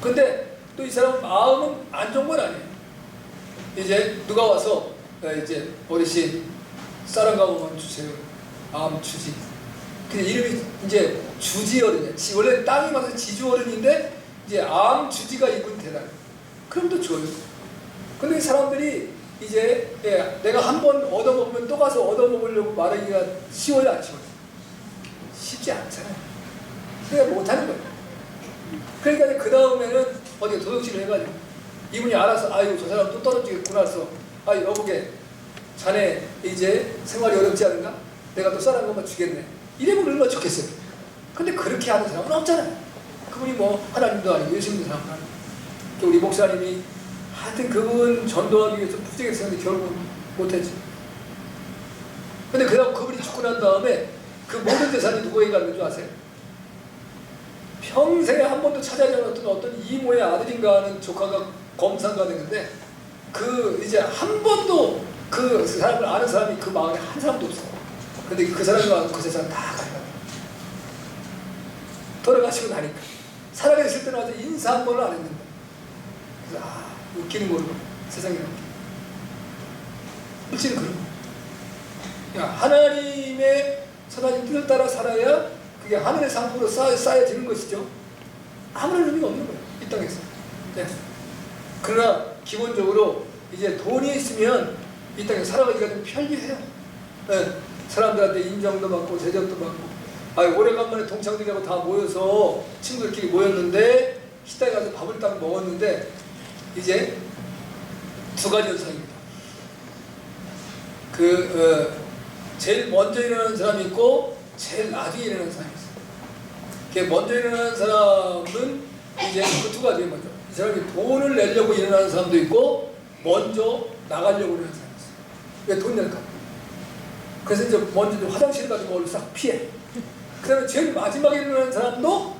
근데 또 이 사람 마음은 안 좋은 건 아니에요. 이제 누가 와서 이제 어르신 쌀 한 가마만 주세요. 마음 주지. 근데 이름이 이제 주지 어른이야. 원래 땅이 맞아서 지주 어른인데 이제 암 주지가 이분 대단. 그럼 또 줘요. 근데 이 사람들이 이제 내가 한 번 얻어먹으면 또 가서 얻어먹으려고 말하기가 쉬워요, 안 쉬워요? 쉽지 않잖아요. 그러니까 못하는 거예요. 그러니까 그 다음에는 어디 도둑질을 해가지고 이분이 알아서 아이고 저 사람 또 떨어지겠구나 해서 아이 여보게 자네 이제 생활이 어렵지 않은가? 내가 또 쌀 한 것만 주겠네. 이래보면 얼마나 좋겠어요. 근데 그렇게 하는 사람은 없잖아요. 그분이 뭐 하나님도 아니고 예수님도 사람도 아니고 우리 목사님이 하여튼 그분 전도하기 위해서 부지하게 했는데 결국은 못했지. 근데 그분이 죽고 난 다음에 그 모든 재산이 누구에게 가는 줄 아세요? 평생에 한 번도 찾아지 않았던 어떤 이모의 아들인가 하는 조카가 검사가 되는데 그 이제 한 번도 그 사람을 아는 사람이 그 마을에 한 사람도 없어. 근데 그 사람이 와서 그 재산 다 가져가. 돌아가시고 나니까 살아계실 때는 와서 인사 한 번을 안 했는데. 그래서 웃기는 걸로 세상에 웃기는. 물질은 그런 거. 하나님의 선하신 뜻을 따라 살아야 그게 하늘의 상품으로 쌓여지는 것이죠. 아무런 의미가 없는 거예요, 이 땅에서. 네. 그러나 기본적으로 이제 돈이 있으면 이 땅에 살아가기가 좀 편리해요. 네. 사람들한테 인정도 받고 대접도 받고. 오래간만에 동창들하고 다 모여서 친구들끼리 모였는데 식당에 가서 밥을 딱 먹었는데 이제 두 가지 현상입니다. 제일 먼저 일어나는 사람이 있고 제일 나중에 일어나는 사람이 있어요. 먼저 일어나는 사람은 이제 그 두 가지예요. 먼저 이 사람이 돈을 내려고 일어나는 사람도 있고 먼저 나가려고 일어나는 사람이 있어요. 왜 돈 낼까? 그래서 이제 먼저 화장실 가지고 얼른 싹 피해. 그 다음에 제일 마지막에 일어나는 사람도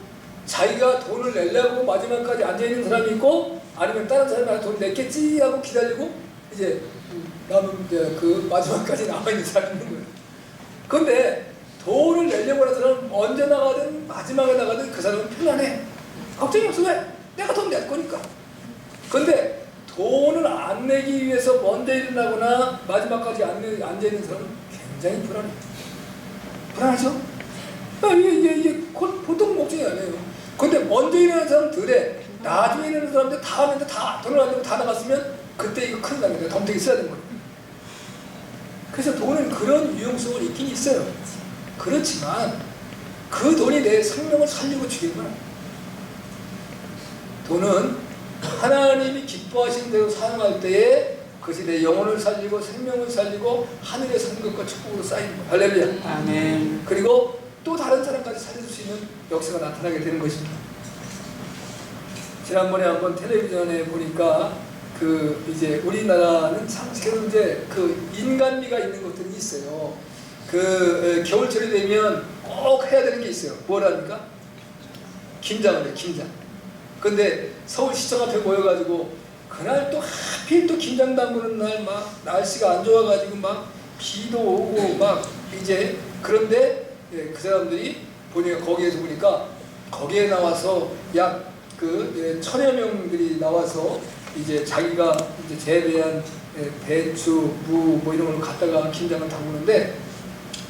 자기가 돈을 내려고 마지막까지 앉아있는 사람이 있고 아니면 다른 사람이 돈 냈겠지 하고 기다리고 이제 남은 이제 그 마지막까지 남아있는 사람이 있는 거예요. 근데 돈을 내려고 하는 사람은 언제 나가든 마지막에 나가든 그 사람은 편안해. 걱정이 없어. 왜? 내가 돈 낼 거니까. 근데 돈을 안 내기 위해서 먼저 일어나거나 마지막까지 앉아있는 사람은 굉장히 불안해. 불안하죠? 이게 보통 걱정이 아니에요. 근데 먼저 일어나는 사람들에 나중에 일어나는 사람들 다 하는데 다 돈을 안 내고 다 나갔으면 그때 이거 큰일 납니다. 덤태기 써야 되는 거예요. 그래서 돈은 그런 유용성은 있긴 있어요. 그렇지만 그 돈이 내 생명을 살리고 죽이는 건 아니에요. 돈은 하나님이 기뻐하시는 대로 사용할 때에 그것이 내 영혼을 살리고 생명을 살리고 하늘의 성급과 축복으로 쌓이는 거예요. 할렐루야. 아멘. 그리고 또 다른 사람까지 살릴 수 있는 역사가 나타나게 되는 것입니다. 지난번에 한번 텔레비전에 보니까 그 이제 우리나라는 참 이제 그 인간미가 있는 것들이 있어요. 그 겨울철이 되면 꼭 해야 되는 게 있어요. 뭐랍니까? 김장을 해요. 김장. 근데 서울시청 앞에 모여가지고 그날 또 하필 또 김장 담그는 날 막 날씨가 안 좋아가지고 막 비도 오고 막 이제 그런데 그 사람들이 보니까 거기에서 보니까 거기에 나와서 약 그 1000여 명들이 나와서 이제 자기가 이제 재배한 배추, 무 뭐 이런 걸 갖다가 김장을 담그는데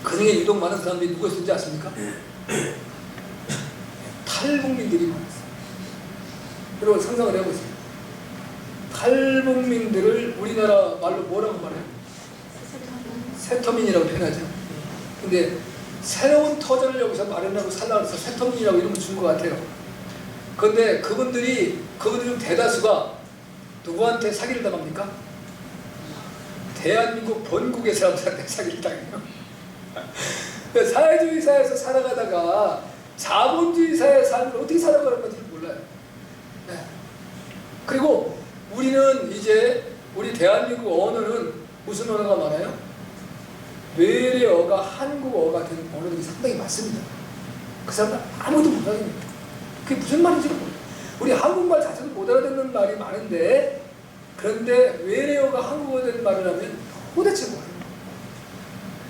그 중에 유독 많은 사람들이 누구였는지 아십니까? 탈북민들이 많았어요. 여러분 상상을 해보세요. 탈북민들을 우리나라 말로 뭐라고 말해요? 세터민이라고 표현하죠. 근데 새로운 터전을 여기서 마련하고 살라고 해서 세터민이라고 이름을 준 것 같아요. 그런데 그분들 중 대다수가 누구한테 사기를 당합니까? 대한민국 본국의 사람들한테 사기를 당해요. 사회주의 사회에서 살아가다가 자본주의 사회의 삶을 어떻게 살아가는 건지 몰라요. 네. 그리고 우리는 이제 우리 대한민국 언어는 무슨 언어가 많아요? 외래어가 한국어가 된 언어들이 상당히 많습니다. 그 사람들 아무도 못 알아듣습니다. 그게 무슨 말인지 모르겠어요. 우리 한국말 자체도 못 알아듣는 말이 많은데 그런데 외래어가 한국어 된 말을 하면 도대체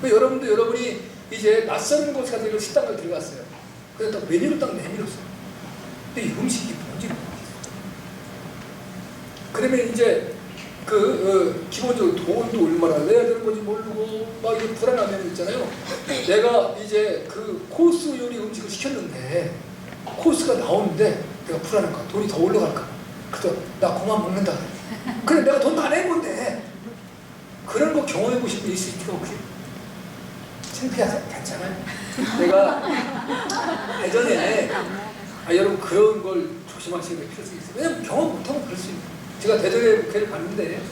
뭐예요? 여러분이 이제 낯선 곳 가서 식당을 들어갔어요. 그래서 딱 메뉴를 딱 내밀었어요. 근데 이 음식이 뭔지 모르겠어요. 그러면 이제 기본적으로 돈도 얼마나 내야 되는 건지 모르고 막 이게 불안하면 있잖아요. 내가 이제 그 코스 요리 음식을 시켰는데 코스가 나오는데 내가 불안한 거야. 돈이 더 올라갈까. 그래서 나 그만 먹는다. 그래 내가 돈 다 낸 건데 그런 거 경험해 보신 분 있을 필요 없지. 창피하지? 괜찮아요. 내가 예전에 여러분 그런 걸 조심하셔야 될 필요성이 있어요. 왜냐면 경험 못하면 그럴 수 있는 거예요. 제가 대전에 뷔페를 갔는데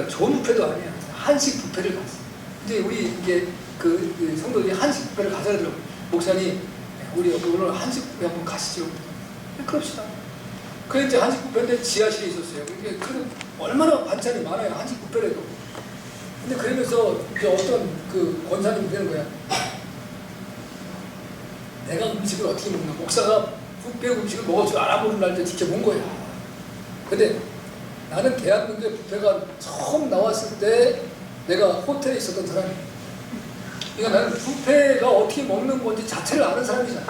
좋은 뷔페도 아니야. 한식 뷔페를 갔어. 이제 우리 이게 그 성도들이 한식 뷔페를 가자더라고요. 목사님 우리 오늘 한식 뷔페 한번 가시죠. 그럽시다. 그래 이제 한식 뷔페인데 지하실에 있었어요. 그래도 얼마나 반찬이 많아요. 한식 뷔페라도. 근데 그러면서 이제 어떤 그 권사님이 되는 거야. 내가 음식을 어떻게 먹나. 목사가 뷔페 음식을 먹을 줄 알아보는 날도 직접 온 거야. 근데 나는 대한민국의 뷔페가 처음 나왔을 때 내가 호텔에 있었던 사람이야. 그러니까 나는 뷔페가 어떻게 먹는 건지 자체를 아는 사람이잖아.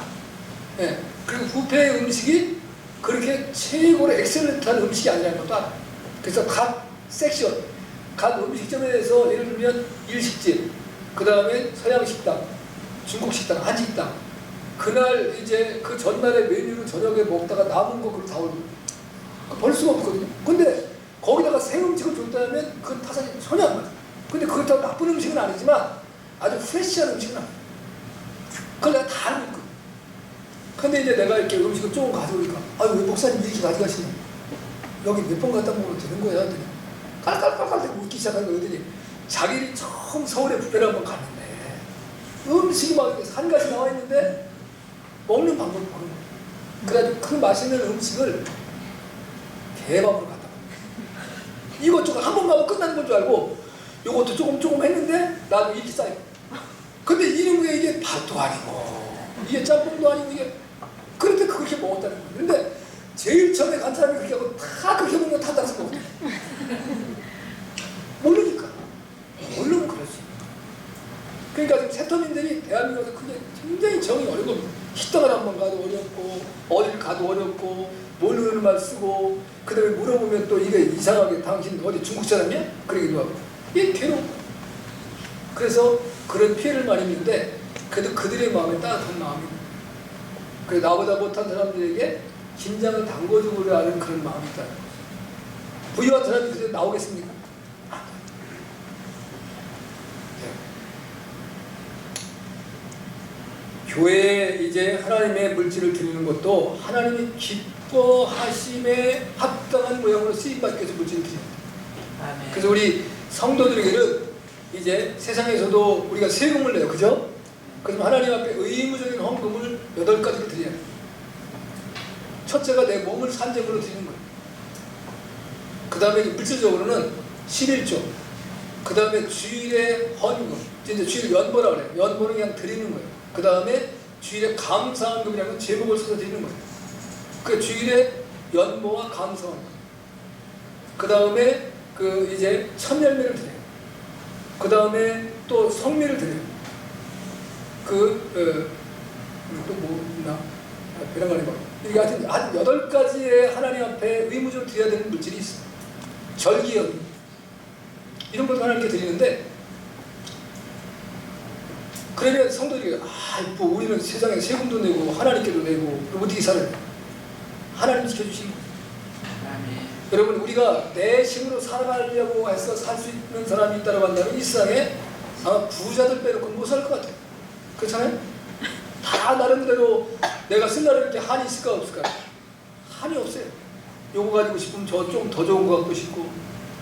예. 그리고 뷔페 음식이 그렇게 최고로 엑셀런트한 음식이 아니라는 것도 알아. 그래서 각 섹션, 각 음식점에서 예를 들면 일식집, 그 다음에 서양식당, 중국식당, 한식당, 그날 이제 그 전날의 메뉴를 저녁에 먹다가 남은 거 그걸 다 올려. 벌 수가 없거든요. 근데 거기다가 새 음식을 줬다면 그건 타산이 전혀 안 맞아. 근데 그렇다고 나쁜 음식은 아니지만 아주 프레시한 음식은 아니야. 그걸 내가 다 알고 있거든. 근데 이제 내가 이렇게 음식을 조금 가져오니까 왜 목사님 이렇게 가져가시냐. 여기 몇 번 갖다 먹으면 되는 거야. 깔깔깔깔 웃기 시작하는 거거든요. 자기들이 처음 서울에 부페를 한번 갔는데 음식이 막 한 가지 나와 있는데 먹는 방법을 보는 거예요. 그래가지고 그 맛있는 음식을 개밥으로 갖다 놔. 이것저것 한 번 가면 끝나는 건 줄 알고 요것도 조금 했는데 나도 이렇게 쌓여. 근데 이름에 이게 밥도 아니고 이게 짬뽕도 아니고 이게 그런데 그렇게 먹었다는 거예요. 근데 제일 처음에 간 사람이 그렇게 하고 다 그렇게 먹는 거 다 따라서 먹었대. 모르니까. 모르면 그럴 수 있는 거예요. 그러니까 지금 세터민들이 대한민국에서 그게 굉장히 정이 어려운 겁니다. 식당을 한번 가도 어렵고 어딜 가도 어렵고 모르는 말 쓰고 그 다음에 물어보면 또 이게 이상하게 당신 어디 중국 사람이야? 그러기도 하고 이게 괴로운 거예요. 그래서 그런 피해를 많이 입는데 그래도 그들의 마음에 따뜻한 마음이에요. 그래서 나보다 못한 사람들에게 긴장을 담궈주고자 하는 그런 마음이 있다는 거죠. 부유한 사람이 그래서 나오겠습니까? 교회에 이제 하나님의 물질을 드리는 것도 하나님이 기뻐하심에 합당한 모양으로 쓰임받기 위해서 물질을 드립니다. 그래서 우리 성도들에게는 이제 세상에서도 우리가 세금을 내요. 그죠? 그래서 하나님 앞에 의무적인 헌금을 8가지를 드려야 돼요. 첫째가 내 몸을 산재물로 드리는 거예요. 그 다음에 물질적으로는 11조. 그 다음에 주일에 헌금. 이제 주일 연보라고 그래요. 연보는 그냥 드리는 거예요. 그 다음에 주일에 감사헌금이라는 제목을 써서 드리는 거예요. 그 주일에 연보와 감사헌금. 그 다음에 그 이제 천열매를 드려요. 그 다음에 또 성미를 드려요. 또 뭐 있나? 배랑가리 뭐. 이게 하여튼 한 8가지의 하나님 앞에 의무적으로 드려야 되는 물질이 있어요. 절기연 이런 것도 하나님께 드리는데 그러면 성도들이 뭐 우리는 세상에 세금도 내고 하나님께도 내고 어떻게 살아요? 하나님 지켜주시는 거예요. 여러분 우리가 내 힘으로 살아가려고 해서 살 수 있는 사람이 있다고 한다면 이 세상에 아마 부자들 빼놓고는 못 살 것 같아요. 그렇잖아요? 다 나름대로 내가 쓸라고 이렇게 한이 있을까 없을까? 한이 없어요. 요거 가지고 싶으면 저 좀 더 좋은 거 갖고 싶고.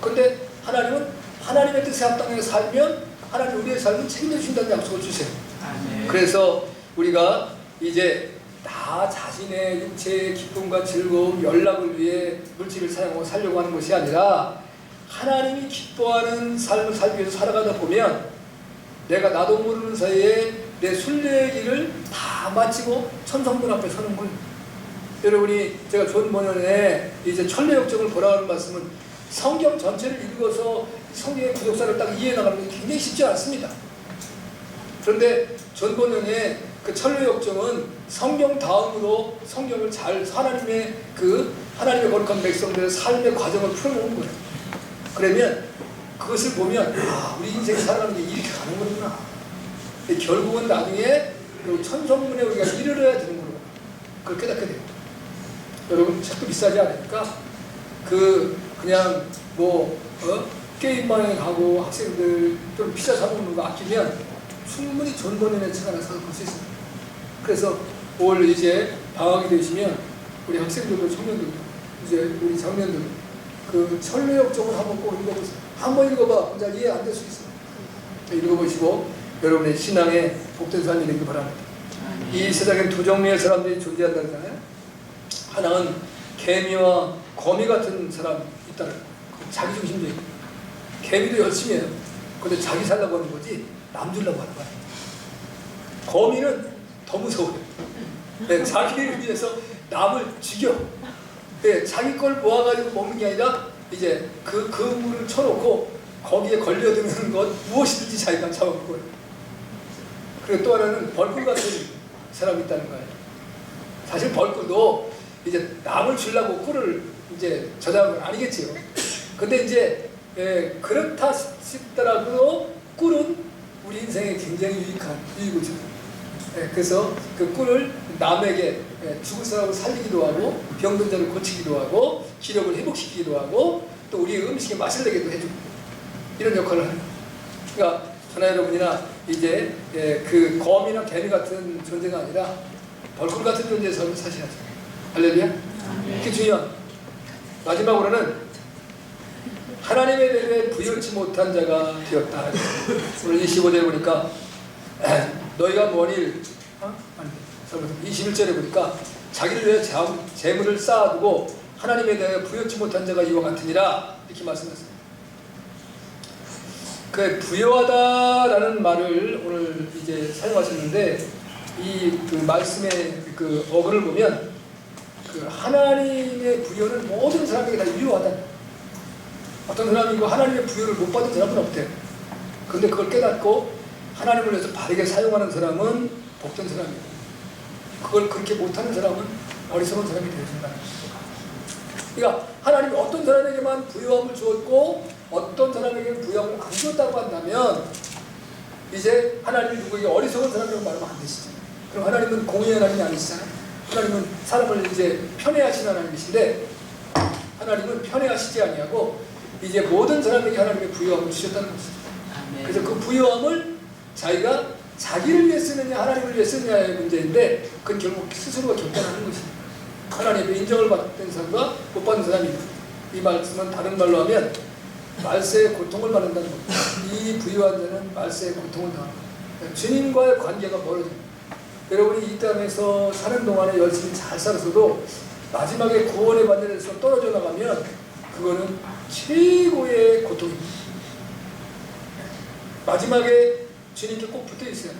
근데 하나님은 하나님의 뜻에 합당하게 살면 하나님 우리의 삶을 책임져주신다는 약속을 주세요. 그래서 우리가 이제 다 자신의 육체의 기쁨과 즐거움, 연락을 위해 물질을 사용하고 살려고 하는 것이 아니라 하나님이 기뻐하는 삶을 살기 위해서 살아가다 보면 내가 나도 모르는 사이에 내 순례의 길을 다 마치고 천성문 앞에 서는 거예요. 여러분이 제가 존 버년의 이제 천례역정을 보라는 말씀은 성경 전체를 읽어서 성경의 구속사를 딱 이해해 나가는 게 굉장히 쉽지 않습니다. 그런데 존 버년의 그 천례역정은 성경 다음으로 성경을 잘 하나님의 거룩한 백성들의 삶의 과정을 풀어놓은 거예요. 그러면 그것을 보면 우리 인생이 살아가는 게 이렇게 가는 거구나. 결국은 나중에 그 천성문에 우리가 이르러야 되는 거로 그걸 깨닫게 돼요. 여러분 책도 비싸지 않으니까 그냥 게임방에 가고 학생들 좀 피자 사 먹는 거 아끼면 충분히 존 버년의 책 하나 사서 볼 수 있습니다. 그래서 올 이제 방학이 되시면 우리 학생들도 청년들도 이제 우리 장년들 그 천례역정을 한번 꼭 읽어보세요. 한번 읽어봐 혼자 이해 안 될 수 있어요. 읽어보시고 여러분의 신앙에 복된 삶이 되길 바랍니다. 이 세상엔 두 종류의 사람들이 존재한다잖아요. 하나는 개미와 거미 같은 사람이 있다는 거예요. 자기중심적인. 개미도 열심히 해요. 근데 자기 살려고 하는 거지 남 주려고 하는 거예요. 거미는 더 무서워요. 네, 자기를 위해서 남을 죽여. 네, 자기 걸 모아가지고 먹는 게 아니라 이제 그 물을 쳐놓고 거기에 걸려드는 것 무엇이든지 자기가 잡아볼 거예요. 그리고 또 하나는 벌꿀 같은 사람이 있다는 거예요. 사실 벌꿀도 이제 남을 주려고 꿀을 이제 저장한 건 아니겠지요. 근데 이제 그렇다 싶더라도 꿀은 우리 인생에 굉장히 유익한 유익을 줘요. 그래서 그 꿀을 남에게 죽은 사람을 살리기도 하고 병든 자를 고치기도 하고 기력을 회복시키기도 하고 또 우리의 음식에 맛을 내기도 해주고 이런 역할을 하는 거예요. 그러니까 저나 여러분이나 이제 그 거미나 개미 같은 존재가 아니라 벌꿀 같은 존재의 삶을 사셔야죠. 할렐루야. 그게 중요한. 마지막으로는 하나님의 대로에 부여치 못한 자가 되었다. 오늘 25절에 보니까 너희가 뭔일 21절에 보니까 자기를 위해 재물을 쌓아두고 하나님에 대해 부여치 못한 자가 이와 같으니라 이렇게 말씀하셨습니다. 그 부여하다라는 말을 오늘 이제 사용하셨는데 그 말씀의 그 어근을 보면 그 하나님의 부여는 모든 사람에게 다 유효하다. 어떤 사람이 이거 하나님의 부여를 못 받은 사람은 없대요. 근데 그걸 깨닫고 하나님을 위해서 바르게 사용하는 사람은 복된 사람이고, 그걸 그렇게 못하는 사람은 어리석은 사람이 되어진다는 거죠. 그러니까 하나님이 어떤 사람에게만 부유함을 주었고 어떤 사람에게는 부유함을 안 주었다고 한다면 이제 하나님이 누구에게 어리석은 사람이라고 말하면 안 되시잖아요. 그럼 하나님은 공의의 하나님이 아니시잖아요. 하나님은 사람을 이제 편애하시는 하나님이신데 하나님은 편애하시지 아니하고 이제 모든 사람에게 하나님의 부유함을 주셨다는 것이죠. 그래서 그 부유함을 자기가 자기를 위해 쓰느냐 하나님을 위해 쓰느냐의 문제인데 그건 결국 스스로가 결정하는 것입니다. 하나님의 인정을 받는 사람과 못 받는 사람이 이 말씀은 다른 말로 하면 말세의 고통을 받는다는 겁니다. 이 부유한 자는 말세의 고통을 당합니다. 주님과의 관계가 멀어집니다. 여러분이 이 땅에서 사는 동안에 열심히 잘 살았어도 마지막에 구원의 반열에서 떨어져 나가면 그거는 최고의 고통입니다. 마지막에 주님께 꼭 붙어 있어요.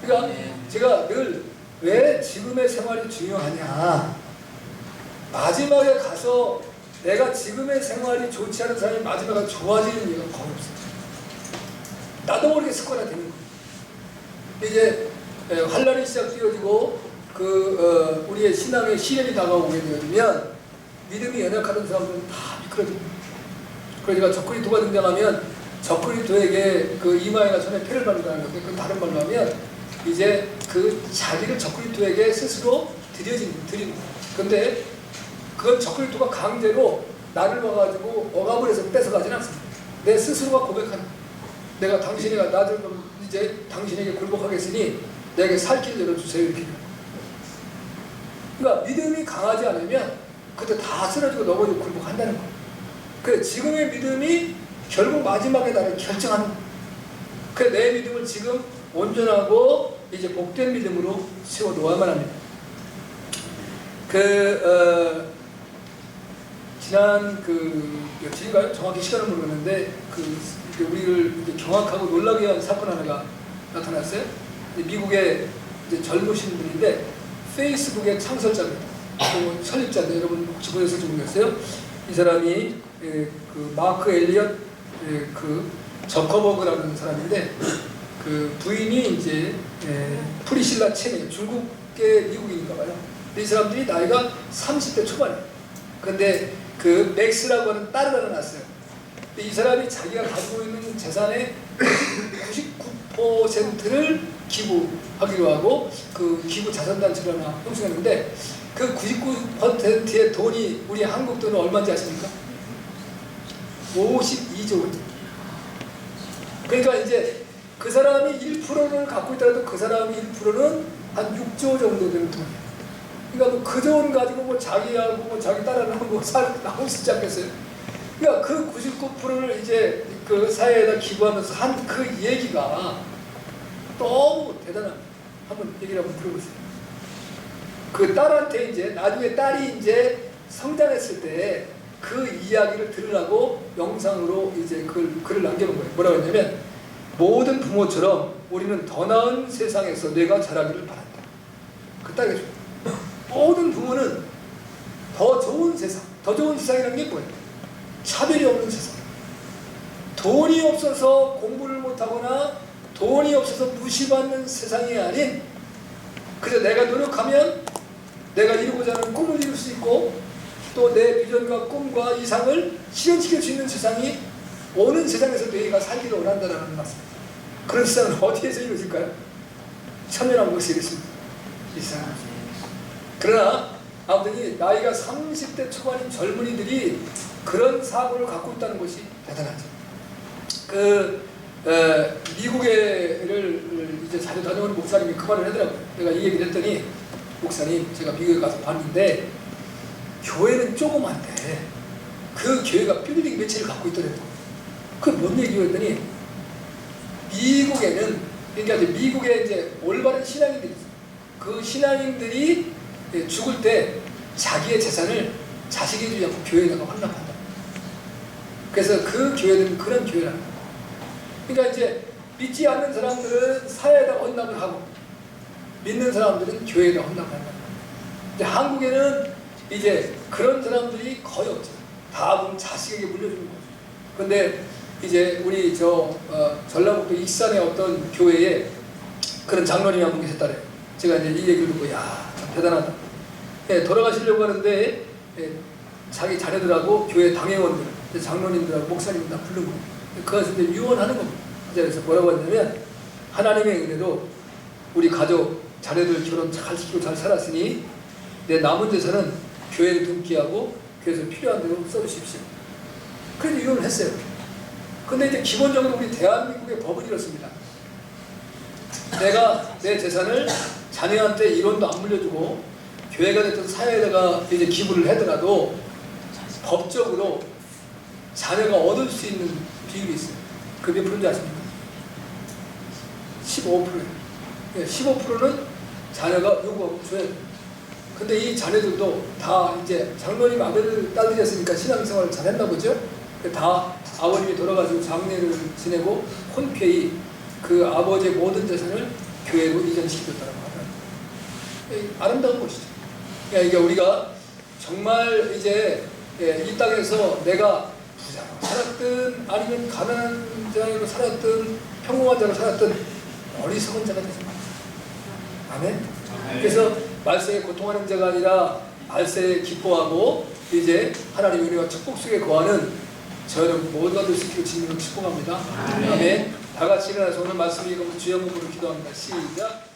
그러니까 제가 늘 왜 지금의 생활이 중요하냐, 마지막에 가서 내가 지금의 생활이 좋지 않은 사람이 마지막에 좋아지는 이유가 거의 없어요. 나도 모르게 습관화되는 거예요. 이제 환란이 시작되어지고 우리의 신앙의 시련이 다가오게 되면 믿음이 연약하던 사람들은 다 미끄러집니다. 그러니까 적그리스도가 등장하면 적그리스도에게 그 이마에나 손에 패를 받는다는 건데, 그 다른 말로 하면 이제 그 자기를 적그리스도에게 스스로 드리는 거예요. 근데 그건 적그리스도가 강제로 나를 와가지고 억압을 해서 뺏어가지는 않습니다. 내 스스로가 고백하는, 내가 당신에게 나를 이제 당신에게 굴복하겠으니 내게 살 길을 열어주세요 이렇게. 그러니까 믿음이 강하지 않으면 그때 다 쓰러지고 넘어지고 굴복한다는 거예요. 그래 지금의 믿음이 결국 마지막에 나를 결정하는 거예요. 그래 내 믿음을 지금 온전하고 이제 복된 믿음으로 세워 놓아야만 합니다. 지난 며칠인가요? 정확히 시간을 모르겠는데 우리를 경악하고 놀라게 한 사건 하나가 나타났어요. 미국의 이제 젊으신 분인데 페이스북의 창설자입니다. 또 설립자인데 여러분 혹시 보셨을지 모르겠어요. 이 사람이 그 마크 엘리엇 저커버그라는 사람인데 그 부인이 이제 프리실라 첸이에요. 중국계 미국인인가 봐요. 이 사람들이 나이가 30대 초반이에요. 근데 그 맥스라고 하는 딸을 하나 낳았어요. 이 사람이 자기가 가지고 있는 재산의 99%를 기부하기로 하고 그 기부 자선단체를 하나 형성했는데 그 99%의 돈이 우리 한국 돈은 얼마인지 아십니까? 52조 원. 그러니까 이제 그 사람이 1%를 갖고 있더라도 그 사람이 1%는 한 6조 정도 되는 돈이에요. 그러니까 뭐 그 돈 가지고 뭐 자기하고 뭐 자기 딸하고 뭐 나올 수 있지 않겠어요? 그러니까 그 99%를 이제 그 사회에다 기부하면서 한 그 얘기가 너무 대단합니다. 한번 얘기를 한번 들어보세요. 그 딸한테 이제 나중에 딸이 이제 성장했을 때 그 이야기를 들으라고 영상으로 이제 글을 남겨놓은 거예요. 뭐라고 했냐면 모든 부모처럼 우리는 더 나은 세상에서 내가 자라기를 바란다. 그 딸이 모든 부모는 더 좋은 세상, 더 좋은 세상이라는 게 뭐예요? 차별이 없는 세상. 돈이 없어서 공부를 못하거나 돈이 없어서 무시받는 세상이 아닌, 그래서 내가 노력하면 내가 이루고자 하는 꿈을 이룰 수 있고 또 내 비전과 꿈과 이상을 실현시킬 수 있는 세상이 오는 세상에서 내가 살기를 원한다는 말씀입니다. 그런 세상은 어디에서 이루어질까요? 천연한 것이 이렇습니다. 이 세상. 그러나 아무튼 이 나이가 30대 초반인 젊은이들이 그런 사고를 갖고 있다는 것이 대단하죠. 미국에를 이제 자주 다녀오는 목사님이 그 말을 하더라고요. 내가 이 얘기를 했더니 목사님 제가 미국에 가서 봤는데 교회는 조그만데 그 교회가 빌딩 몇 채를 갖고 있더라고요. 그 뭔 얘기고 했더니 미국에는 그러니까 이제 미국에 이제 올바른 신앙인들이 있어요. 그 신앙인들이 죽을 때 자기의 재산을 자식이 주지 않고 교회에다가 헌납한다. 그래서 그 교회는 그런 교회라는 거예요. 그러니까 이제 믿지 않는 사람들은 사회에다 헌납을 하고 믿는 사람들은 교회에다 헌납을 한다. 근데 한국에는 이제 그런 사람들이 거의 없죠. 다 자식에게 물려주는 거죠. 근데 이제 우리 전라북도 익산의 어떤 교회에 그런 장로님이 한 분 계셨다래요. 제가 이제 이 얘기를 듣고 야, 참 대단하다. 돌아가시려고 하는데 자기 자녀들하고 교회 당회원들, 장로님들하고 목사님들 다 부른 거예요. 그것을 이제 유언하는 겁니다. 그래서 뭐라고 했냐면 하나님의 은혜로 우리 가족, 자녀들 결혼 잘 시키고 잘 살았으니 내 남은 재산은 교회를 등기하고 교회에서 필요한 대로 써주십시오. 그래서 유언을 했어요. 근데 이제 기본적으로 우리 대한민국의 법은 이렇습니다. 내가 내 재산을 자녀한테 1원도 안 물려주고 교회가 됐든 사회에다가 이제 기부를 하더라도 법적으로 자녀가 얻을 수 있는 비율이 있어요. 그 몇 프로인지 아십니까? 15%예요. 15%는 자녀가 요구하고 줘야 돼요. 근데 이 자녀들도 다 이제 장로님 아들, 딸들이었으니까 신앙생활을 잘 했나 보죠? 다 아버님이 돌아가시고 장례를 지내고 혼쾌히 그 아버지의 모든 재산을 교회로 이전시켰다고 하는 아름다운 것이죠. 그러니까 우리가 정말 이제 이 땅에서 내가 부자로 살았든 아니면 가난한 자로 살았든 평범한 자로 살았든 어리석은 자가 되지 마. 아멘. 그래서 말세에 고통하는 자가 아니라 말세에 기뻐하고 이제 하나님의 은혜와 축복 속에 거하는 저는 모두가 될 수 있기를 주님으로 축복합니다. 아멘. 다 같이 일어나서 오늘 말씀 읽으면 주여 몸으로 기도합니다. 시작.